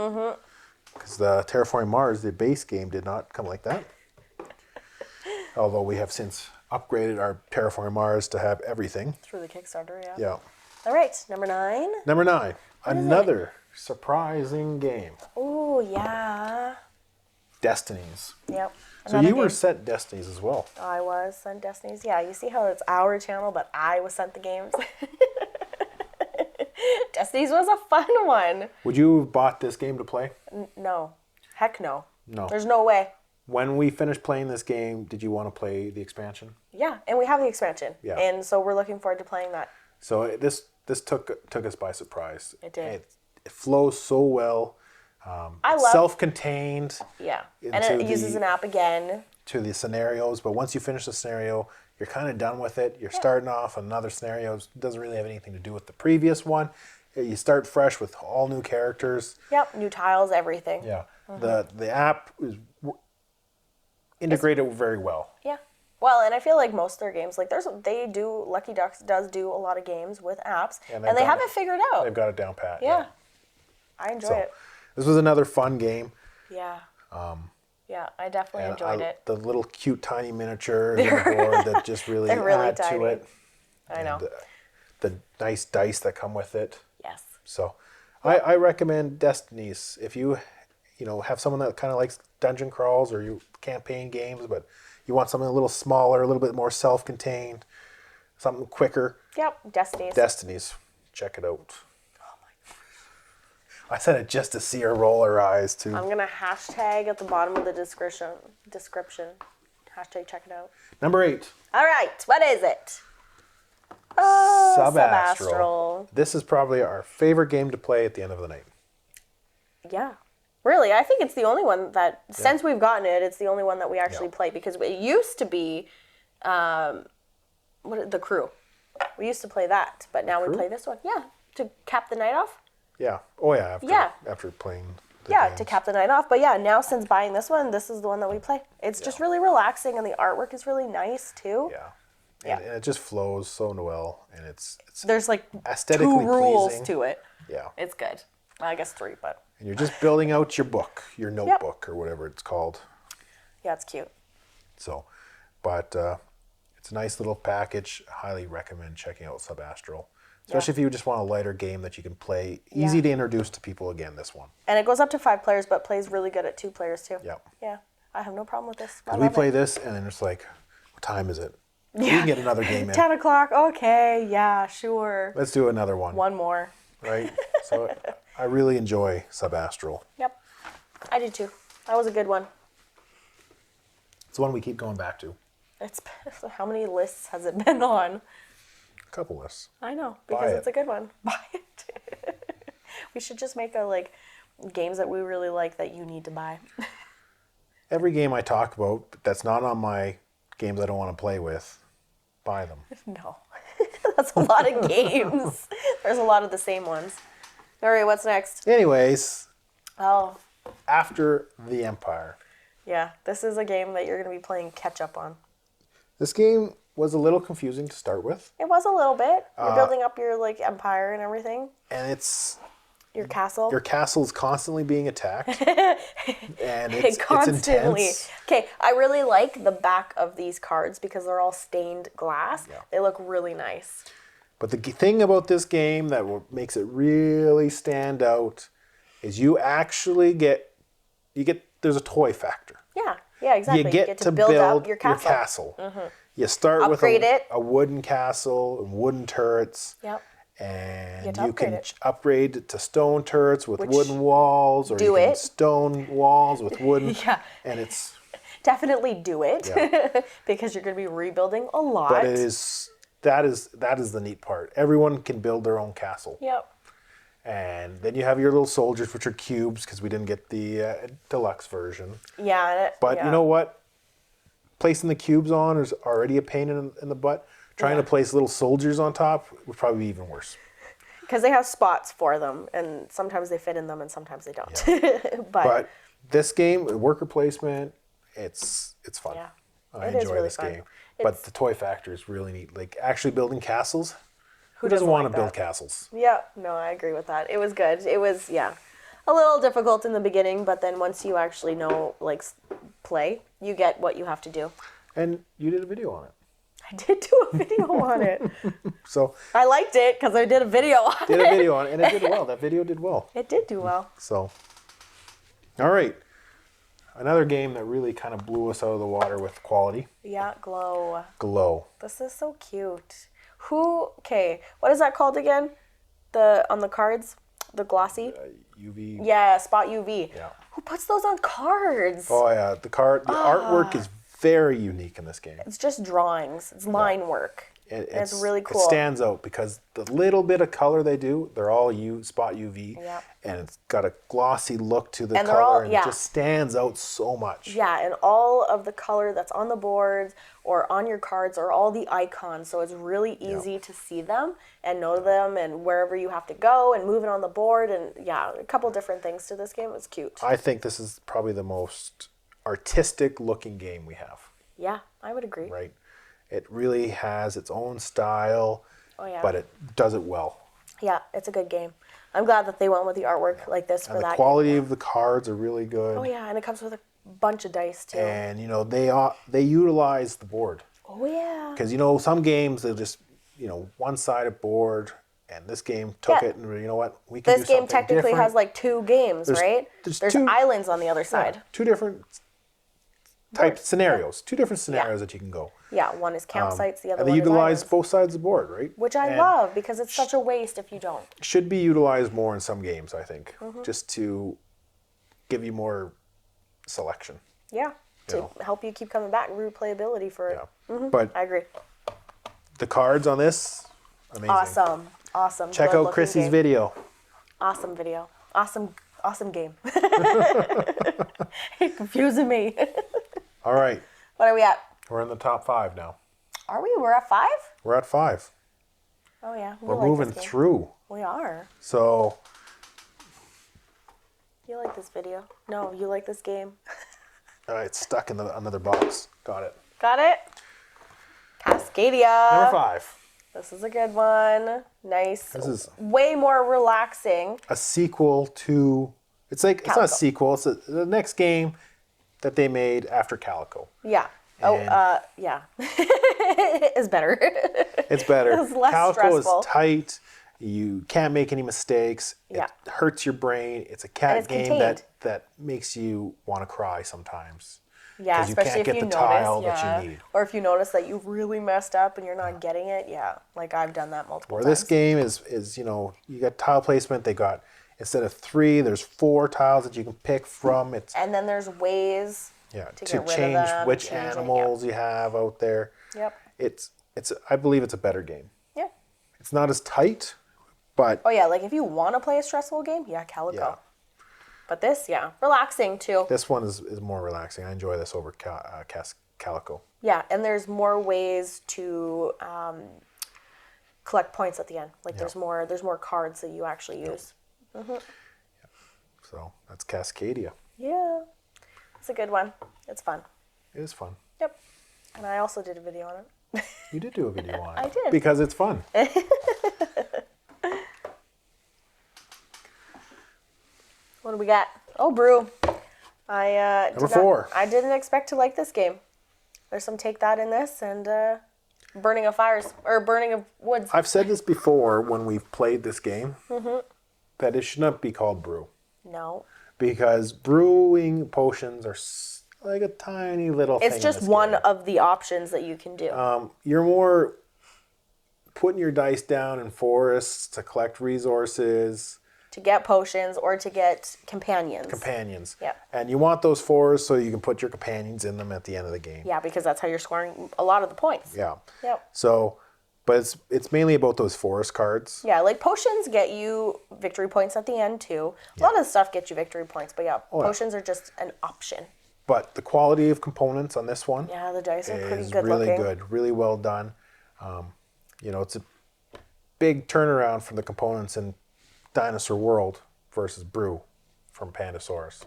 B: Because the Terraforming Mars, the base game, did not come like that. Although we have since upgraded our Terraforming Mars to have everything.
A: through the Kickstarter, yeah.
B: Yeah.
A: All right, number 9.
B: Number 9, another surprising game,
A: Oh yeah.
B: Destinies.
A: Yep.
B: So
A: Another
B: you were
A: game.
B: sent Destinies as well.
A: I was sent Destinies. Yeah, you see how it's our channel, but I was sent the games. Destinies was a fun one.
B: Would you have bought this game to play?
A: No. Heck no.
B: No.
A: There's no way.
B: When we finished playing this game, did you want to play the expansion?
A: Yeah, and we have the expansion.
B: Yeah.
A: And so we're looking forward to playing that.
B: So this took us by surprise.
A: It did.
B: It flows so well.
A: I
B: It's
A: love
B: self-contained.
A: Yeah. And
B: into
A: it uses
B: the-
A: an app again.
B: To the scenarios, but once you finish the scenario, you're kind of done with it. You're starting off another scenario. It doesn't really have anything to do with the previous one. You start fresh with all new characters.
A: Yep, new tiles, everything.
B: Yeah. The app is integrated very well.
A: Yeah. Well, and I feel like most of their games, like Lucky Ducks does do a lot of games with apps,
B: And
A: and
B: they've
A: they have it figured out.
B: They've got it down pat.
A: Yeah. I enjoy
B: So
A: it.
B: this was another fun game.
A: Yeah. Yeah, I definitely
B: And
A: enjoyed it.
B: The little cute tiny miniatures on the board that just really,
A: They're really
B: add
A: tiny.
B: to it.
A: I know.
B: And, the nice dice that come with it.
A: Yes.
B: So I recommend Destinies. If you have someone that kind of likes dungeon crawls or you campaign games, but you want something a little smaller, a little bit more self-contained, something quicker,
A: Yep, Destinies.
B: Destinies. Check it out. I said it just to see her roll her eyes too.
A: I'm going to hashtag at the bottom of the description. Hashtag check it out.
B: Number 8.
A: All right, what is it?
B: Subastral. This is probably our favorite game to play at the end of the night.
A: Yeah. Really, I think it's the only one that, since we've gotten it, it's the only one that we actually play, because it used to be the Crew. We used to play that, but now we play this one. Yeah, to cap the night off.
B: Yeah. Oh yeah. After playing. Games.
A: To cap the night off. But yeah, now since buying this one, this is the one that we play. It's just really relaxing, and the artwork is really nice too.
B: Yeah. And it just flows so well, and it's
A: There's like
B: aesthetically
A: 2 rules
B: pleasing.
A: to it.
B: Yeah.
A: It's good. I guess 3, but
B: And you're just building out your book, your notebook, or whatever it's called.
A: yeah, it's cute.
B: So, but it's a nice little package. Highly recommend checking out Subastral. Especially if you just want a lighter game that you can play. Easy to introduce to people again, this one.
A: And it goes up to 5 players, but plays really good at 2 players too.
B: Yeah.
A: Yeah. I have no problem with this. I
B: Because we
A: love
B: play
A: it.
B: this, and then it's like, what time is it? We can get another game in.
A: 10 o'clock. Okay. Yeah, sure.
B: Let's do another one.
A: One more.
B: right? So I really enjoy Subastral.
A: Yep, I do too. That was a good one.
B: It's one we keep going back to.
A: How many lists has it been on?
B: A couple lists.
A: I know, because it's a good one. Buy it. We should just make games that we really like that you need to buy.
B: Every game I talk about that's not on my games I don't want to play with, buy them.
A: No. That's a lot of games. There's a lot of the same ones. All right, what's next?
B: Anyways,
A: Oh,
B: After the Empire.
A: yeah. This is a game that you're going to be playing catch up on.
B: This game was a little confusing to start with.
A: It was a little bit. You're building up your empire and everything.
B: And it's...
A: Your castle.
B: Your castle is constantly being attacked. And it's
A: Constantly.
B: intense.
A: Okay, I really like the back of these cards because they're all stained glass.
B: Yeah.
A: They look really nice.
B: But the thing about this game that makes it really stand out is you actually there's a toy factor.
A: Yeah, exactly.
B: You get to build up your castle. You start
A: Upgrade
B: with
A: it.
B: a wooden castle and wooden turrets.
A: Yep.
B: And
A: to
B: you
A: upgrade
B: can
A: it.
B: upgrade it to stone turrets with wooden walls, or you can stone walls with wooden.
A: Yeah.
B: And it's
A: Definitely do it because you're going to be rebuilding a lot.
B: but that is the neat part. Everyone can build their own castle.
A: Yep.
B: And then you have your little soldiers, which are cubes, because we didn't get the deluxe version.
A: Yeah.
B: But you know what? Placing the cubes on is already a pain in the butt. Trying to place little soldiers on top would probably be even worse.
A: Because they have spots for them, and sometimes they fit in them, and sometimes they don't. Yeah.
B: but this game, worker placement, it's fun.
A: Yeah.
B: I
A: It is
B: enjoy
A: really
B: this
A: fun.
B: game. But the toy factor is really neat. Like actually building castles. Who
A: doesn't
B: want
A: like
B: to build
A: that?
B: castles?
A: Yeah, no, I agree with that. It was good. It was, a little difficult in the beginning, but then once you actually know, play, you get what you have to do.
B: And you did a video on it.
A: I did do a video on it.
B: So
A: I liked it because I did a video on it.
B: did a video on it, and it did well. That video did well.
A: It did do well.
B: So, all right. Another game that really kind of blew us out of the water with quality.
A: Yeah, Glow.
B: Glow.
A: This is so cute. What is that called again? On the cards? The glossy?
B: UV.
A: Yeah, Spot UV.
B: Yeah.
A: Who puts those on cards?
B: Oh yeah, the artwork is very unique in this game.
A: It's just drawings. It's line work. It's really cool.
B: It stands out because the little bit of color they do, they're all Spot UV, and it's got a glossy look to the color, and it just stands out so much.
A: Yeah, and all of the color that's on the boards or on your cards are all the icons, so it's really easy to see them and know them and wherever you have to go and move it on the board, and a couple different things to this game. It's cute.
B: I think this is probably the most artistic looking game we have.
A: Yeah, I would agree.
B: Right. It really has its own style, but it does it well.
A: Yeah, it's a good game. I'm glad that they went with the artwork like this for that.
B: And the quality of the cards are really good.
A: Oh yeah, and it comes with a bunch of dice too.
B: And they utilize the board.
A: Oh yeah.
B: Because some games they'll just one-sided board, and this game took it and we can do something
A: This game technically
B: different.
A: has 2 games, right?
B: There's
A: two islands on the other side.
B: 2 different type scenarios, 2 different scenarios that you can go.
A: Yeah, one is campsites, the other
B: And
A: one
B: they
A: is
B: utilize
A: islands.
B: both sides of the board, right?
A: Which I love because it's such a waste if you don't.
B: Should be utilized more in some games, I think, just to give you more selection.
A: Yeah, to help you keep coming back, replayability for it.
B: Yeah. But
A: I agree.
B: the cards on this, amazing.
A: Awesome.
B: Check out Krissy's video.
A: Awesome video. Awesome game. You're confusing me.
B: All right.
A: What are we at?
B: We're in the top 5 now.
A: Are we? We're at 5?
B: We're at 5.
A: Oh yeah.
B: We're
A: like
B: moving
A: this game.
B: through.
A: We are.
B: So
A: You like this video? No, you like this game.
B: it's stuck in another box. Got it.
A: Got it? Cascadia.
B: Number 5.
A: This is a good one. Nice.
B: This is
A: way more relaxing.
B: a sequel to. It's not
A: Calico.
B: a sequel. It's the next game that they made after Calico.
A: Yeah. Yeah. It's better.
B: It's better.
A: It's less
B: Calico
A: stressful.
B: is tight. You can't make any mistakes.
A: Yeah.
B: It hurts your brain. It's a cat
A: it's
B: game
A: contained.
B: that makes you want to cry sometimes.
A: Yeah,
B: because you
A: especially
B: can't
A: if
B: get
A: you
B: the
A: notice,
B: tile that you need.
A: or if you notice that you've really messed up and you're not getting it, like I've done that multiple
B: Where
A: times.
B: this game is, you know, you got tile placement. They got, instead of 3, there's 4 tiles that you can pick from.
A: And then there's ways to get rid
B: change
A: of them,
B: which
A: change it,
B: animals you have out there.
A: Yep.
B: It's I believe it's a better game.
A: Yeah.
B: It's not as tight, but
A: Oh yeah, like if you want to play a stressful game, Calico.
B: Yeah.
A: But this, relaxing too.
B: this one is more relaxing. I enjoy this over Calico.
A: Yeah, and there's more ways to collect points at the end. Like there's more cards that you actually use.
B: So that's Cascadia.
A: Yeah, it's a good one. It's fun.
B: It is fun.
A: Yep. And I also did a video on it.
B: You did do a video on it.
A: I did.
B: Because it's fun.
A: What do we got? Oh, Brew.
B: Number 4.
A: I didn't expect to like this game. There's some take that in this and burning of woods.
B: I've said this before when we've played this game, that it should not be called brew.
A: No.
B: Because brewing potions are like a tiny little thing.
A: It's just one of the options that you can do.
B: You're more putting your dice down in forests to collect resources.
A: To get potions or to get companions.
B: Yep. And you want those forests so you can put your companions in them at the end of the game.
A: Yeah, because that's how you're scoring a lot of the points.
B: Yeah.
A: Yep.
B: So, but it's mainly about those forest cards.
A: Yeah, like potions get you victory points at the end too. A lot of the stuff gets you victory points, but potions are just an option.
B: But the quality of components on this one,
A: yeah, the dice are pretty good
B: really
A: looking.
B: good, really well done. You know, it's a big turnaround from the components in Dinosaur World versus Brew from Pandasaurus.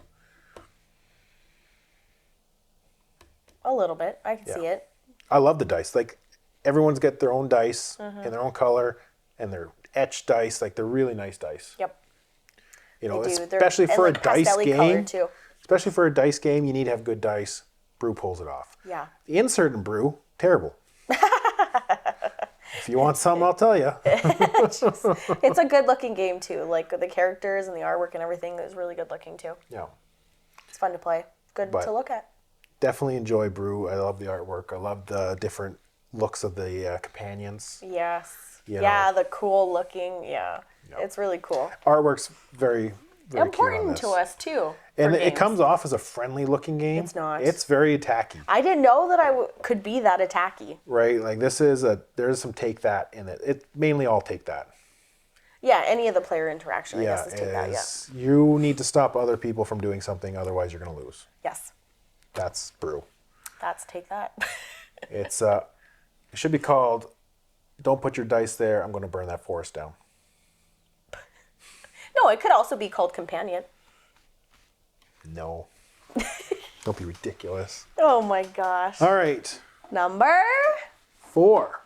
A: A little bit, I can see it.
B: I love the dice. Like everyone's got their own dice in their own color, and they're etched dice. Like they're really nice dice.
A: Yep.
B: You know,
A: They do.
B: especially for a
A: like
B: dice
A: pastel-y color,
B: game.
A: too.
B: Especially for a dice game, you need to have good dice. Brew pulls it off.
A: Yeah.
B: The insert in Brew, terrible. If you want something, I'll tell you.
A: It's a good looking game too. Like the characters and the artwork and everything is really good looking too.
B: Yeah.
A: It's fun to play. Good to look at.
B: Definitely enjoy Brew. I love the artwork. I love the different looks of the companions.
A: Yes.
B: You
A: yeah,
B: know.
A: the cool looking. Yeah.
B: Yep.
A: It's really cool.
B: Artwork's very, very
A: Important
B: cute on
A: to
B: this.
A: us too.
B: And
A: for
B: it
A: games.
B: comes off as a friendly looking game.
A: It's not.
B: It's very attacky.
A: I didn't know that I could be that attacky.
B: Right? Like there's some take that in it. It mainly all take that.
A: Yeah, any of the player interaction, I guess, is take that. Yeah.
B: You need to stop other people from doing something, otherwise you're going to lose.
A: Yes.
B: That's Brew.
A: That's take that.
B: It's it should be called "Don't put your dice there. I'm going to burn that forest down."
A: No, it could also be called Companion.
B: No. Don't be ridiculous.
A: Oh my gosh.
B: All right.
A: Number?
B: 4.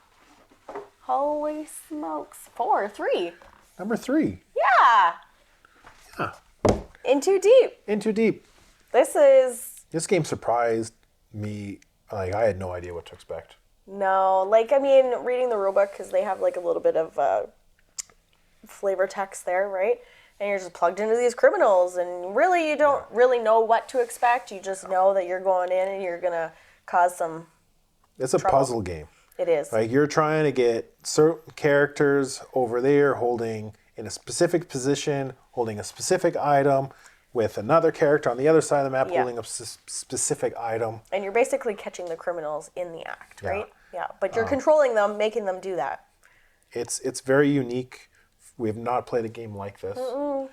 A: Holy smokes. 4, 3.
B: Number 3.
A: Yeah.
B: Yeah.
A: In Too Deep.
B: In Too Deep. This game surprised me. Like I had no idea what to expect.
A: No, like, I mean, reading the rulebook, because they have like a little bit of flavor text there, right? And you're just plugged into these criminals, and really you don't really know what to expect. You just know that you're going in and you're going to cause some
B: It's a
A: trouble.
B: puzzle game.
A: It is.
B: Like you're trying to get certain characters over there holding in a specific position, holding a specific item, with another character on the other side of the map holding a specific item.
A: And you're basically catching the criminals in the act, right? Yeah. But you're controlling them, making them do that.
B: It's very unique. We have not played a game like this.
A: No.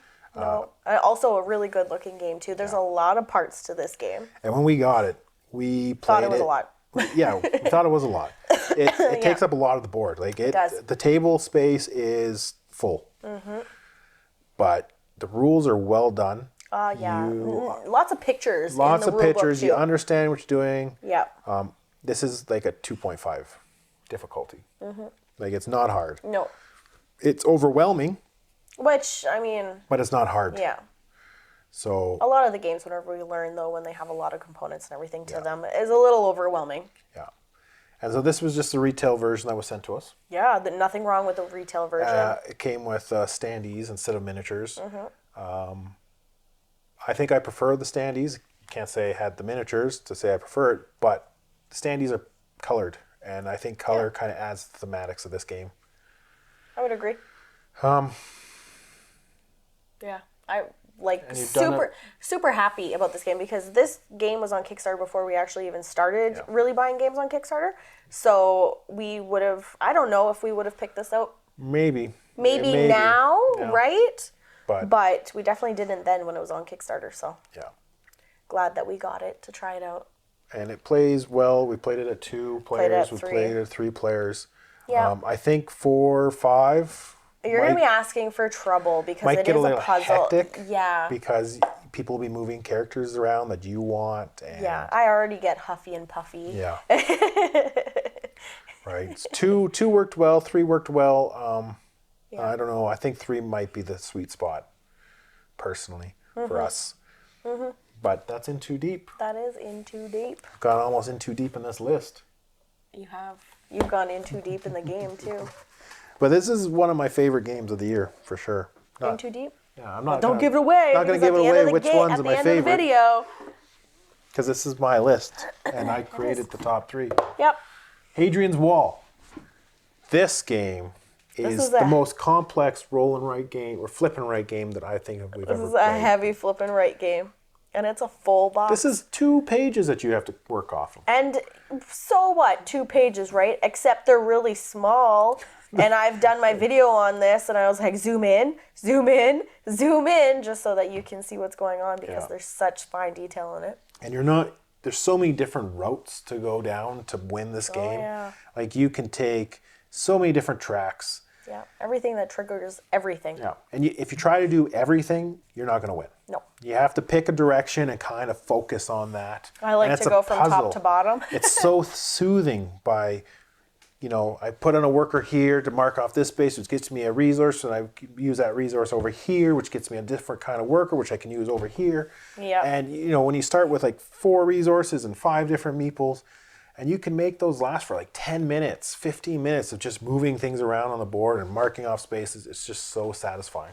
A: Also a really good looking game too. There's a lot of parts to this game.
B: And when we got it, we played
A: Thought it was a lot.
B: Yeah, we thought it was a lot. It takes up a lot of the board. Like it
A: does.
B: The table space is full. But the rules are well done.
A: Yeah. Lots of pictures.
B: Lots
A: in the
B: of
A: rule
B: pictures.
A: book
B: You
A: too.
B: understand what you're doing.
A: Yeah.
B: This is like a 2.5 difficulty. Like it's not hard.
A: No.
B: It's overwhelming,
A: Which, I mean,
B: but it's not hard.
A: yeah.
B: So
A: A lot of the games, whenever we learn, though, when they have a lot of components and everything to them, is a little overwhelming.
B: yeah. And so this was just the retail version that was sent to us.
A: Yeah, nothing wrong with the retail version.
B: It came with standees instead of miniatures. I think I prefer the standees. can't say I had the miniatures to say I prefer it, but the standees are colored, and I think color kind of adds the thematics of this game.
A: I would agree. Yeah, I super happy about this game because this game was on Kickstarter before we actually even started really buying games on Kickstarter. So we would have, I don't know if we would have picked this out. Maybe now, right? But we definitely didn't then when it was on Kickstarter. So glad that we got it to try it out.
B: And it plays well. We played it at 2 players. We played it at 3 players. Yeah. I think 4 or 5.
A: You're going to be asking for trouble because it is a puzzle.
B: Hectic because people will be moving characters around that you want. And
A: I already get huffy and puffy.
B: Yeah. Right. 2 worked well. 3 worked well. I don't know. I think 3 might be the sweet spot, personally, for us. But that's in too deep.
A: That is in too deep.
B: I've gone almost in too deep in this list.
A: You have. You've gone in too deep in the game, too.
B: But this is one of my favorite games of the year, for sure.
A: In too deep?
B: Yeah, I'm not.
A: Don't give it away.
B: Not going to give it away which ones are my favorite.
A: At the end of the video.
B: Because this is my list, and I created the top 3.
A: Yep.
B: Hadrian's Wall. This game is the most complex roll and write game, or flip and write game that I think we've ever played.
A: This is a heavy flip and write game. And it's a full box.
B: This is 2 pages that you have to work off of.
A: And so what? 2 pages, right? Except they're really small. And I've done my video on this, and I was like, zoom in, zoom in, zoom in, just so that you can see what's going on because there's such fine detail in it.
B: And you're not, there's so many different routes to go down to win this game.
A: Yeah.
B: Like you can take so many different tracks.
A: Yeah, everything that triggers everything.
B: Yeah, and if you try to do everything, you're not going to win.
A: No.
B: You have to pick a direction and kind of focus on that.
A: I like to go from top to bottom.
B: It's so soothing by, I put on a worker here to mark off this space, which gets me a resource, and I use that resource over here, which gets me a different kind of worker, which I can use over here.
A: Yeah.
B: And, when you start with like 4 resources and 5 different meeples, and you can make those last for like 10 minutes, 15 minutes of just moving things around on the board and marking off spaces. It's just so satisfying.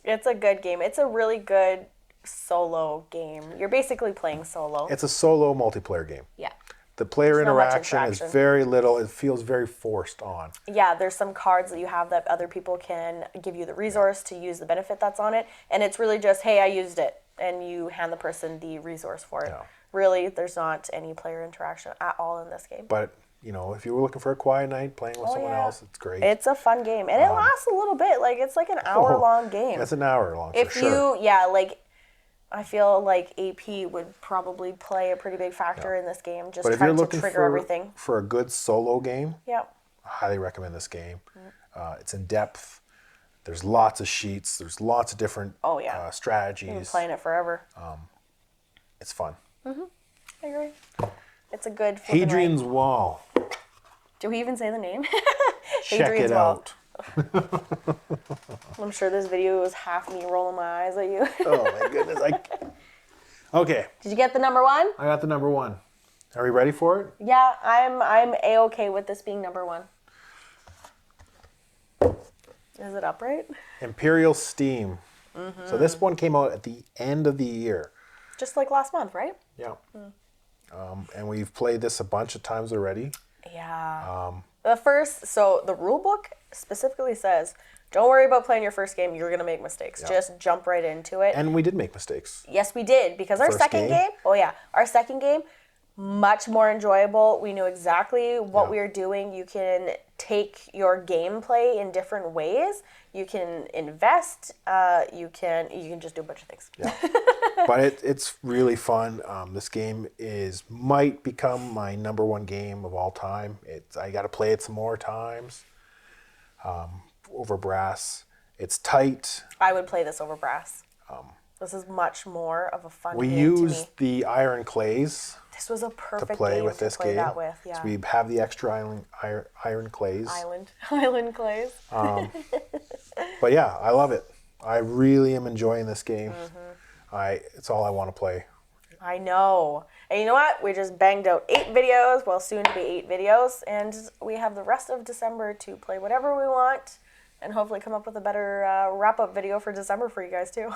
A: It's a good game. It's a really good solo game. You're basically playing solo.
B: It's a solo multiplayer game.
A: Yeah.
B: The player interaction is very little. It feels very forced on.
A: Yeah, there's some cards that you have that other people can give you the resource to use the benefit that's on it. And it's really just, hey, I used it. And you hand the person the resource for it. Yeah. Really, there's not any player interaction at all in this game.
B: But, if you were looking for a quiet night playing with someone else, it's great.
A: It's a fun game. And it lasts a little bit. Like, it's like an hour-long game.
B: It's an hour long, for sure.
A: I feel like AP would probably play a pretty big factor in this game. Just trying to trigger everything.
B: For a good solo game,
A: I
B: highly recommend this game. It's in depth. There's lots of sheets. There's lots of different strategies.
A: You've been playing it forever.
B: It's fun.
A: I agree. It's a good
B: Hadrian's Wall.
A: Do we even say the name?
B: Check it out.
A: I'm sure this video was half me rolling my eyes at you.
B: Oh my goodness. Okay.
A: Did you get the number 1?
B: I got the number 1. Are we ready for it?
A: Yeah, I'm A-okay with this being number 1. Is it upright?
B: Imperial Steam. So this one came out at the end of the year.
A: Just like last month, right?
B: Yeah. And we've played this a bunch of times already.
A: Yeah. The rule book specifically says, don't worry about playing your first game. You're going to make mistakes. Yeah. Just jump right into it.
B: And we did make mistakes.
A: Yes, we did. Because our second game, much more enjoyable. We knew exactly what we were doing. You can take your gameplay in different ways. You can invest. You can just do a bunch of things.
B: Yeah. But it's really fun. This game might become my number 1 game of all time. I got to play it some more times. Over brass. It's tight.
A: I would play this over brass. This is much more of a fun game to me.
B: We used the iron clays.
A: This was a perfect
B: to play
A: game
B: with this
A: to play
B: game.
A: that with. Yeah.
B: So we have the extra iron clays.
A: Island clays.
B: But yeah, I love it. I really am enjoying this game. It's all I want to play.
A: I know. And you know what? We just banged out 8 videos, well, soon to be 8 videos, and we have the rest of December to play whatever we want, and hopefully come up with a better wrap-up video for December for you guys too.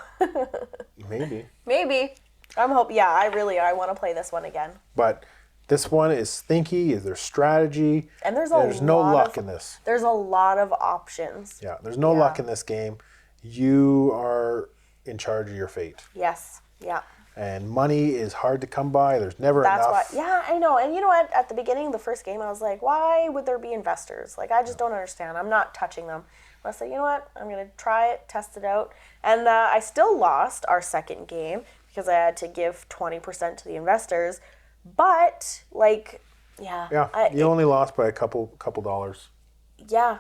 B: Maybe.
A: Maybe. I want to play this one again.
B: But this one is thinky. There's strategy.
A: And there's
B: no luck in this.
A: There's a lot of options.
B: Yeah, there's no luck in this game. You are in charge of your fate.
A: Yes. Yeah.
B: And money is hard to come by. There's never enough.
A: That's why. Yeah, I know. And you know what? At the beginning, the first game, I was like, why would there be investors? Like, I just don't understand. I'm not touching them. I said, you know what? I'm going to try it, test it out. And I still lost our second game because I had to give 20% to the investors. But, like, yeah.
B: Yeah, you only lost by a couple dollars.
A: Yeah,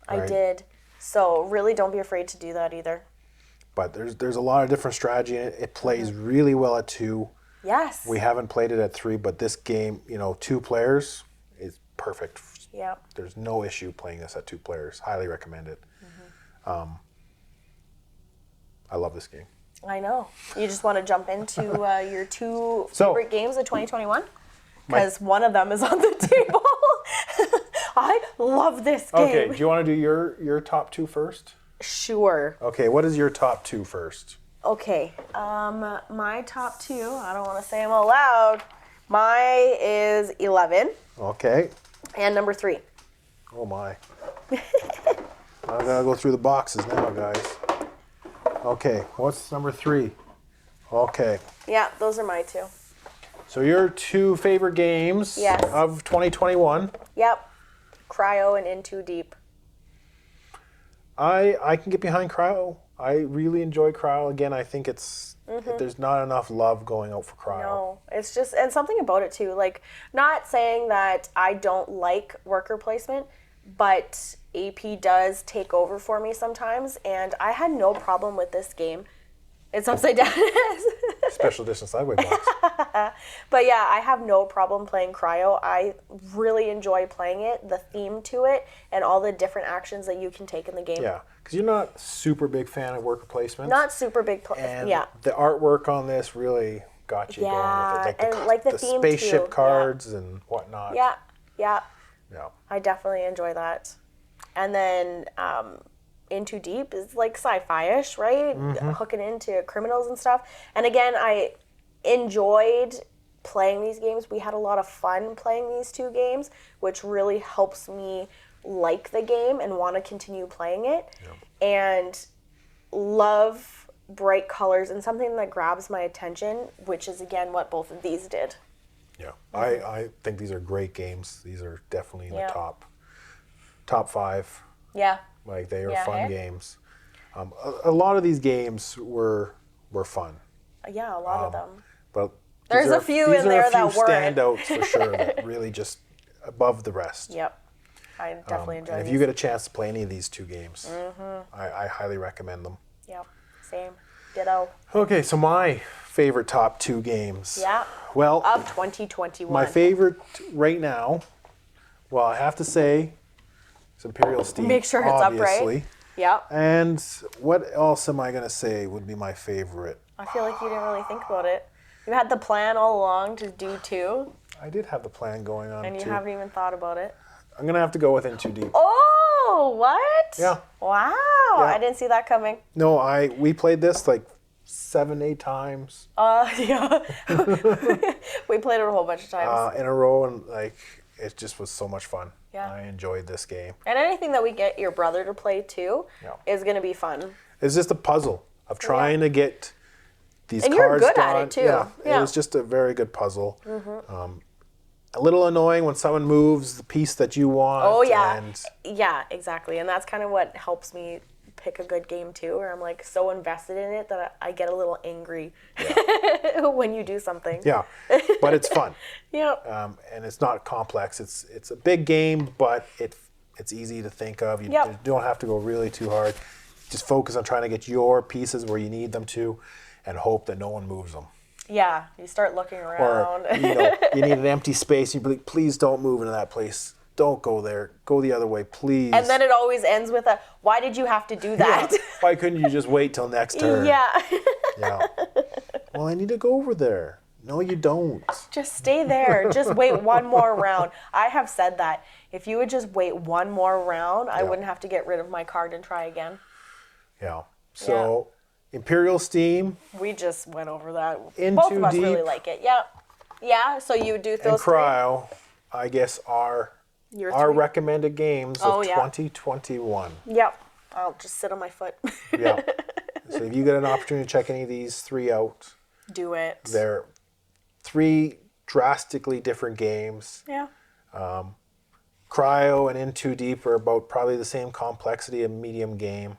B: right?
A: I did. So really don't be afraid to do that either.
B: But there's a lot of different strategy in it. It plays really well at 2.
A: Yes.
B: We haven't played it at 3, but this game, 2 players is perfect.
A: Yeah.
B: There's no issue playing this at 2 players. Highly recommend it. I love this game.
A: I know. You just want to jump into your 2 favorite games of 2021? Because one of them is on the table. I love this game.
B: Okay, do you want to do your top 2 first?
A: Sure.
B: Okay, what is your top 2 first?
A: Okay, my top 2, I don't want to say them out loud. Mine is 11.
B: Okay.
A: And number 3.
B: Oh my. I gotta go through the boxes now, guys. Okay, what's number 3? Okay.
A: Yeah, those are my 2.
B: So your 2 favorite games of 2021.
A: Yep. Cryo and In Too Deep.
B: I can get behind Cryo. I really enjoy Cryo. Again, I think there's not enough love going out for Cryo.
A: No, it's just, and something about it too, like, not saying that I don't like worker placement, but AP does take over for me sometimes, and I had no problem with this game. It's upside down.
B: Special edition sideway box.
A: But yeah, I have no problem playing Cryo. I really enjoy playing it, the theme to it, and all the different actions that you can take in the game.
B: Yeah, because you're not super big fan of worker placement.
A: Not super big.
B: And the artwork on this really got you going with it.
A: And like the theme
B: spaceship
A: too.
B: cards and whatnot.
A: Yeah.
B: Yeah.
A: I definitely enjoy that. And then In Too Deep is like sci-fi-ish, right? Hooking into criminals and stuff. And again, I enjoyed playing these games. We had a lot of fun playing these 2 games, which really helps me like the game and want to continue playing it. Yeah. And love bright colors and something that grabs my attention, which is again what both of these did.
B: Yeah, I think these are great games. These are definitely in the top 5.
A: Yeah.
B: Like, they are fun games. A lot of these games were fun.
A: Yeah, a lot of them.
B: But
A: there's a few in there that weren't.
B: Standouts for sure that really just above the rest.
A: Yep. I definitely enjoy
B: these. If you get a chance to play any of these 2 games, I highly recommend them.
A: Yep. Same. Ditto.
B: Okay, so my favorite top 2 games.
A: Yeah.
B: Well,
A: of 2021.
B: My favorite right now, well, I have to say, is Imperial Steam.
A: Make sure it's
B: obviously.
A: Upright. Yeah.
B: And what else am I going to say would be my favorite?
A: I feel like you didn't really think about it. You had the plan all along to do 2.
B: I did have the plan going on,
A: and you haven't even thought about it.
B: I'm going to have to go with In Too Deep.
A: Oh, what?
B: Yeah.
A: Wow.
B: Yeah.
A: I didn't see that coming.
B: No, we played this like 7-8 times.
A: Yeah. We played it a whole bunch of times.
B: In a row, and like, it just was so much fun.
A: Yeah.
B: I enjoyed this game.
A: And anything that we get your brother to play too is going to be fun.
B: It's just a puzzle of trying to get these
A: and
B: cards
A: you're good
B: done.
A: at it too.
B: Yeah, it was just a very good puzzle. A little annoying when someone moves the piece that you want.
A: Oh yeah, yeah, exactly. And that's kind of what helps me pick a good game too, where I'm like so invested in it that I get a little angry when you do something.
B: Yeah, but it's fun.
A: Yeah.
B: And it's not complex. It's a big game, but it's easy to think of. You don't have to go really too hard. Just focus on trying to get your pieces where you need them to, and hope that no one moves them.
A: Yeah, you start looking around.
B: Or, you need an empty space. You're like, please don't move into that place. Don't go there. Go the other way, please.
A: And then it always ends with a, why did you have to do that?
B: Yeah. Why couldn't you just wait till next turn?
A: Yeah.
B: Yeah. Well, I need to go over there. No, you don't.
A: Just stay there. Just wait one more round. I have said that. If you would just wait one more round, I wouldn't have to get rid of my card and try again.
B: Yeah. So, Imperial Steam.
A: We just went over that.
B: In
A: Both
B: Too
A: of us really
B: Deep.
A: like it. Yeah. Yeah, so you do those
B: And Cryo, I guess, are
A: Your
B: our
A: three?
B: recommended games of
A: yeah.
B: 2021.
A: Yep. I'll just sit on my foot.
B: Yeah. So if you get an opportunity to check any of these 3 out,
A: Do it.
B: they're 3 drastically different games.
A: Yeah.
B: Cryo and In Too Deep are about probably the same complexity, a medium game.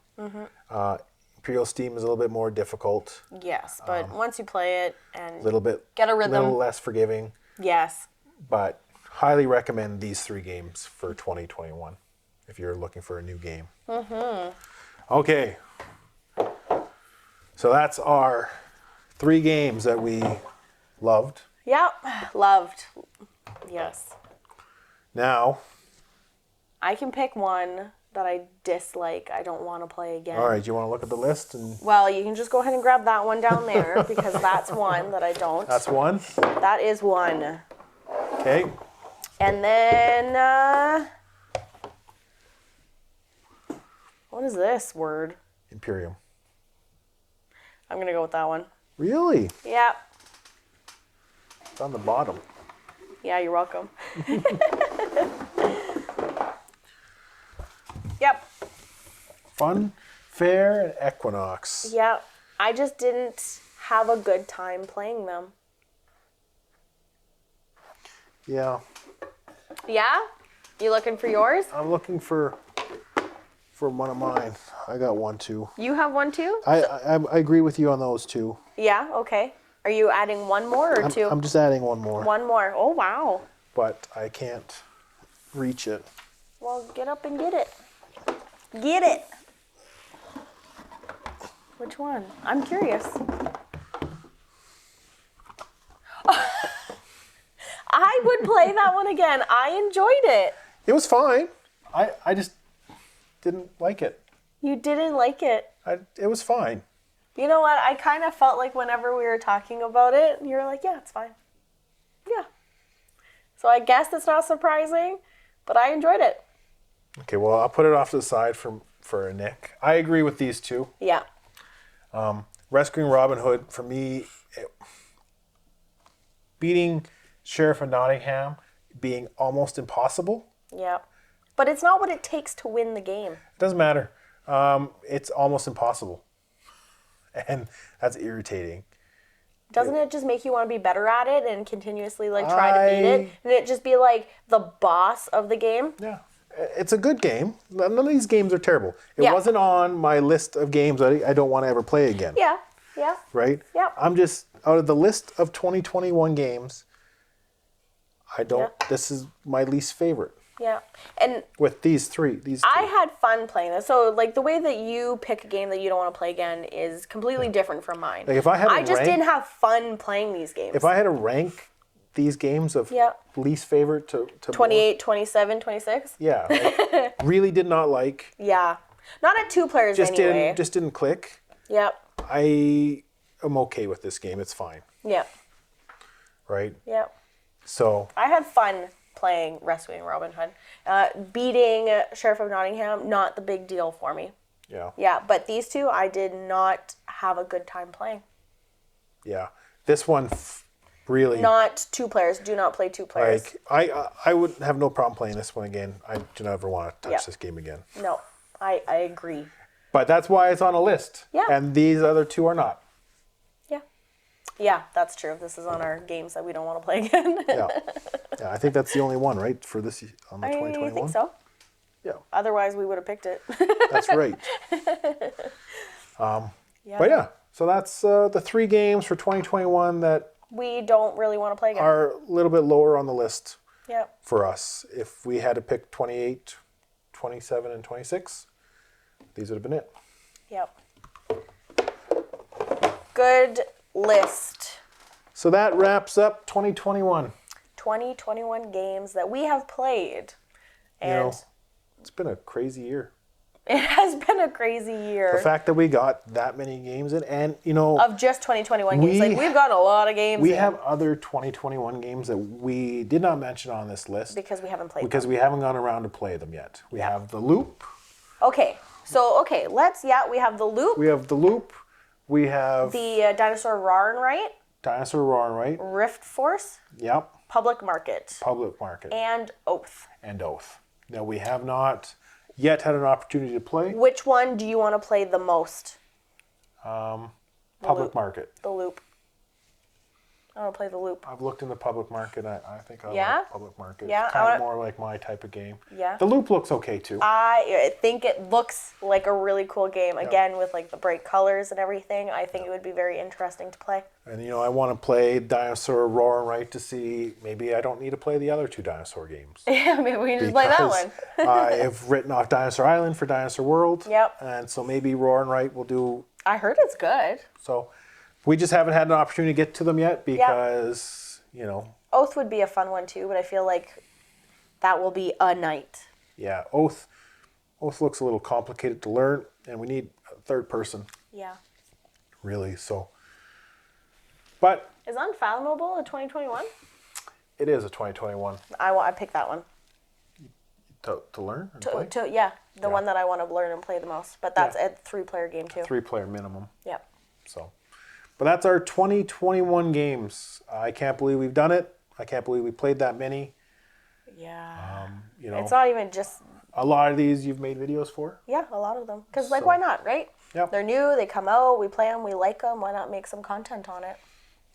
B: Imperial Steam is a little bit more difficult,
A: Yes, but once you play it and
B: a little bit,
A: get a rhythm.
B: little less forgiving,
A: Yes.
B: but highly recommend these 3 games for 2021 if you're looking for a new game. Okay, so that's our 3 games that we loved.
A: Yep. Loved. Yes.
B: Now,
A: I can pick one that I dislike. I don't want to play again.
B: all right, do you want to look at the list? And
A: Well, you can just go ahead and grab that one down there because that's one that I don't.
B: that's one.
A: That is one.
B: Okay.
A: And then, what is this word?
B: Imperium.
A: I'm going to go with that one.
B: Really?
A: Yep.
B: It's on the bottom.
A: Yeah, you're welcome. Yep.
B: Fun, Fair, and Equinox.
A: Yep. I just didn't have a good time playing them.
B: Yeah.
A: Yeah? You looking for yours?
B: I'm looking for one of mine. I got one too.
A: You have one too?
B: I agree with you on those 2.
A: Yeah, okay. Are you adding one more or 2?
B: I'm just adding one more,
A: One more. Oh, wow.
B: but I can't reach it.
A: Well, get up and get it. Get it. Which one? I'm curious. I would play that one again. I enjoyed it.
B: It was fine. I just didn't like it.
A: You didn't like it.
B: It was fine.
A: You know what? I kind of felt like whenever we were talking about it, you were like, yeah, it's fine. Yeah. So I guess it's not surprising, but I enjoyed it.
B: Okay, well, I'll put it off to the side for Nick. I agree with these 2.
A: Yeah.
B: Rescuing Robin Hood, for me, beating Sheriff of Nottingham being almost impossible.
A: Yeah. But it's not what it takes to win the game.
B: It doesn't matter. It's almost impossible. And that's irritating.
A: Doesn't it just make you want to be better at it and continuously like try to beat it? And it just be like the boss of the game?
B: Yeah. It's a good game. None of these games are terrible. It
A: Yeah.
B: wasn't on my list of games I don't want to ever play again.
A: Yeah. Yeah.
B: Right?
A: Yep.
B: I'm just, out of the list of 2021 games, this is my least favorite.
A: Yeah. And
B: With these 3.
A: I had fun playing this. So like the way that you pick a game that you don't want to play again is completely different from mine.
B: Like if I had to
A: just
B: rank-
A: didn't have fun playing these games.
B: If I had to rank these games of
A: Yeah.
B: least favorite to
A: 28, 27, 26?
B: yeah, like, really did not like.
A: Yeah. Not at 2 players anyway.
B: Just didn't click.
A: Yep.
B: I am okay with this game. It's fine,
A: Yep.
B: right?
A: Yep.
B: So
A: I had fun playing Rescuing Robin Hood. Beating Sheriff of Nottingham, not the big deal for me.
B: yeah,
A: Yeah, but these 2, I did not have a good time playing.
B: yeah. This one really
A: Not 2 players. Do not play 2 players.
B: like I would have no problem playing this one again. I do not ever want to touch
A: Yeah.
B: this game again.
A: No, I agree.
B: But that's why it's on a list.
A: Yeah.
B: And these other 2 are not.
A: Yeah. Yeah, that's true. This is on our games that we don't want to play again.
B: Yeah. Yeah. I think that's the only one, right, for this on the
A: I
B: 2021.
A: think so.
B: Yeah.
A: Otherwise, we would have picked it.
B: That's right.
A: Yeah.
B: But yeah, so that's the 3 games for 2021 that
A: We don't really want to play again.
B: are a little bit lower on the list
A: Yeah.
B: for us. If we had to pick 28, 27, and 26, these would have been it.
A: Yep. Good list.
B: So that wraps up 2021.
A: 2021 games that we have played.
B: You
A: And
B: know, it's been a crazy year.
A: it has been a crazy year.
B: The fact that we got that many games in, and you know,
A: Of just 2021 games. Like, we've got a lot of games
B: we
A: in
B: have other 2021 games that we did not mention on this list
A: because we haven't played
B: because
A: them.
B: we haven't gone around to play them yet. We have the Loop.
A: Okay. So, we have the Loop.
B: We have the Loop. We have
A: the Dinosaur Roar and Right,
B: Dinosaur Roar and Right.
A: Rift Force,
B: Yep.
A: Public Market,
B: and
A: Oath.
B: Now, we have not yet had an opportunity to play
A: Which one do you want to play the most?
B: Public Market.
A: The Loop. I want to play the Loop.
B: I've looked in the Public Market. I think I like Public Market.
A: Yeah,
B: it's kind of more like my type of game.
A: Yeah.
B: The Loop looks okay too.
A: I think it looks like a really cool game. Again, with like the bright colors and everything, I think it would be very interesting to play.
B: And I want to play Dinosaur Roar and Right to see maybe I don't need to play the other 2 dinosaur games.
A: Yeah, maybe we can just play that one.
B: I have written off Dinosaur Island for Dinosaur World.
A: Yep.
B: And so maybe Roar and Right will do.
A: I heard it's good.
B: So we just haven't had an opportunity to get to them yet because,
A: Oath would be a fun one too, but I feel like that will be a night.
B: Yeah, Oath looks a little complicated to learn, and we need a third person.
A: Yeah.
B: Really, so. But
A: Is Unfathomable a 2021?
B: it is a 2021.
A: I pick that one.
B: To learn and play?
A: The one that I want to learn and play the most. But that's a 3-player game too.
B: 3-player minimum.
A: Yep.
B: So, but that's our 2021 games. I can't believe we've done it. I can't believe we played that many.
A: Yeah.
B: It's
A: not even just...
B: A lot of these you've made videos for?
A: Yeah, a lot of them. Because, why not, right?
B: Yep.
A: They're new, they come out, we play them, we like them. Why not make some content on it?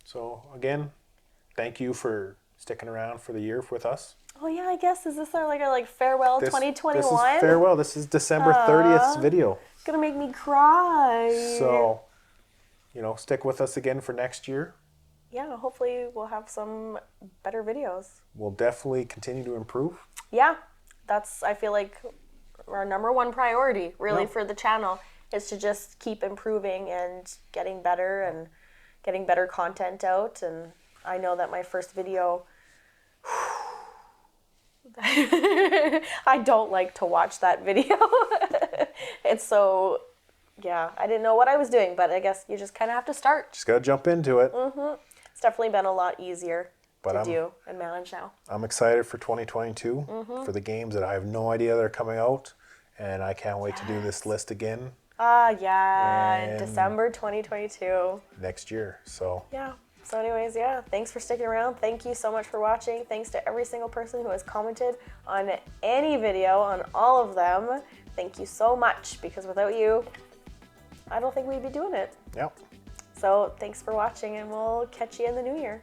B: So, again, thank you for sticking around for the year with us.
A: Oh, yeah, I guess. Is this our farewell 2021?
B: This is farewell. This is December 30th video.
A: It's going to make me cry.
B: So, stick with us again for next year.
A: Yeah, hopefully we'll have some better videos.
B: We'll definitely continue to improve.
A: Yeah, that's, I feel like, our number one priority, really, for the channel, is to just keep improving and getting better and getting better content out. And I know that my first video, I don't like to watch that video. It's so, I didn't know what I was doing, but I guess you just kind of have to start.
B: Just got to jump into it.
A: It's definitely been a lot easier to do and manage now.
B: I'm excited for 2022 for the games that I have no idea that are coming out, and I can't wait to do this list again.
A: December 2022.
B: Next year, so.
A: Yeah. So anyways, thanks for sticking around. Thank you so much for watching. Thanks to every single person who has commented on any video, on all of them. Thank you so much, because without you, I don't think we'd be doing it.
B: Yep.
A: So thanks for watching, and we'll catch you in the new year.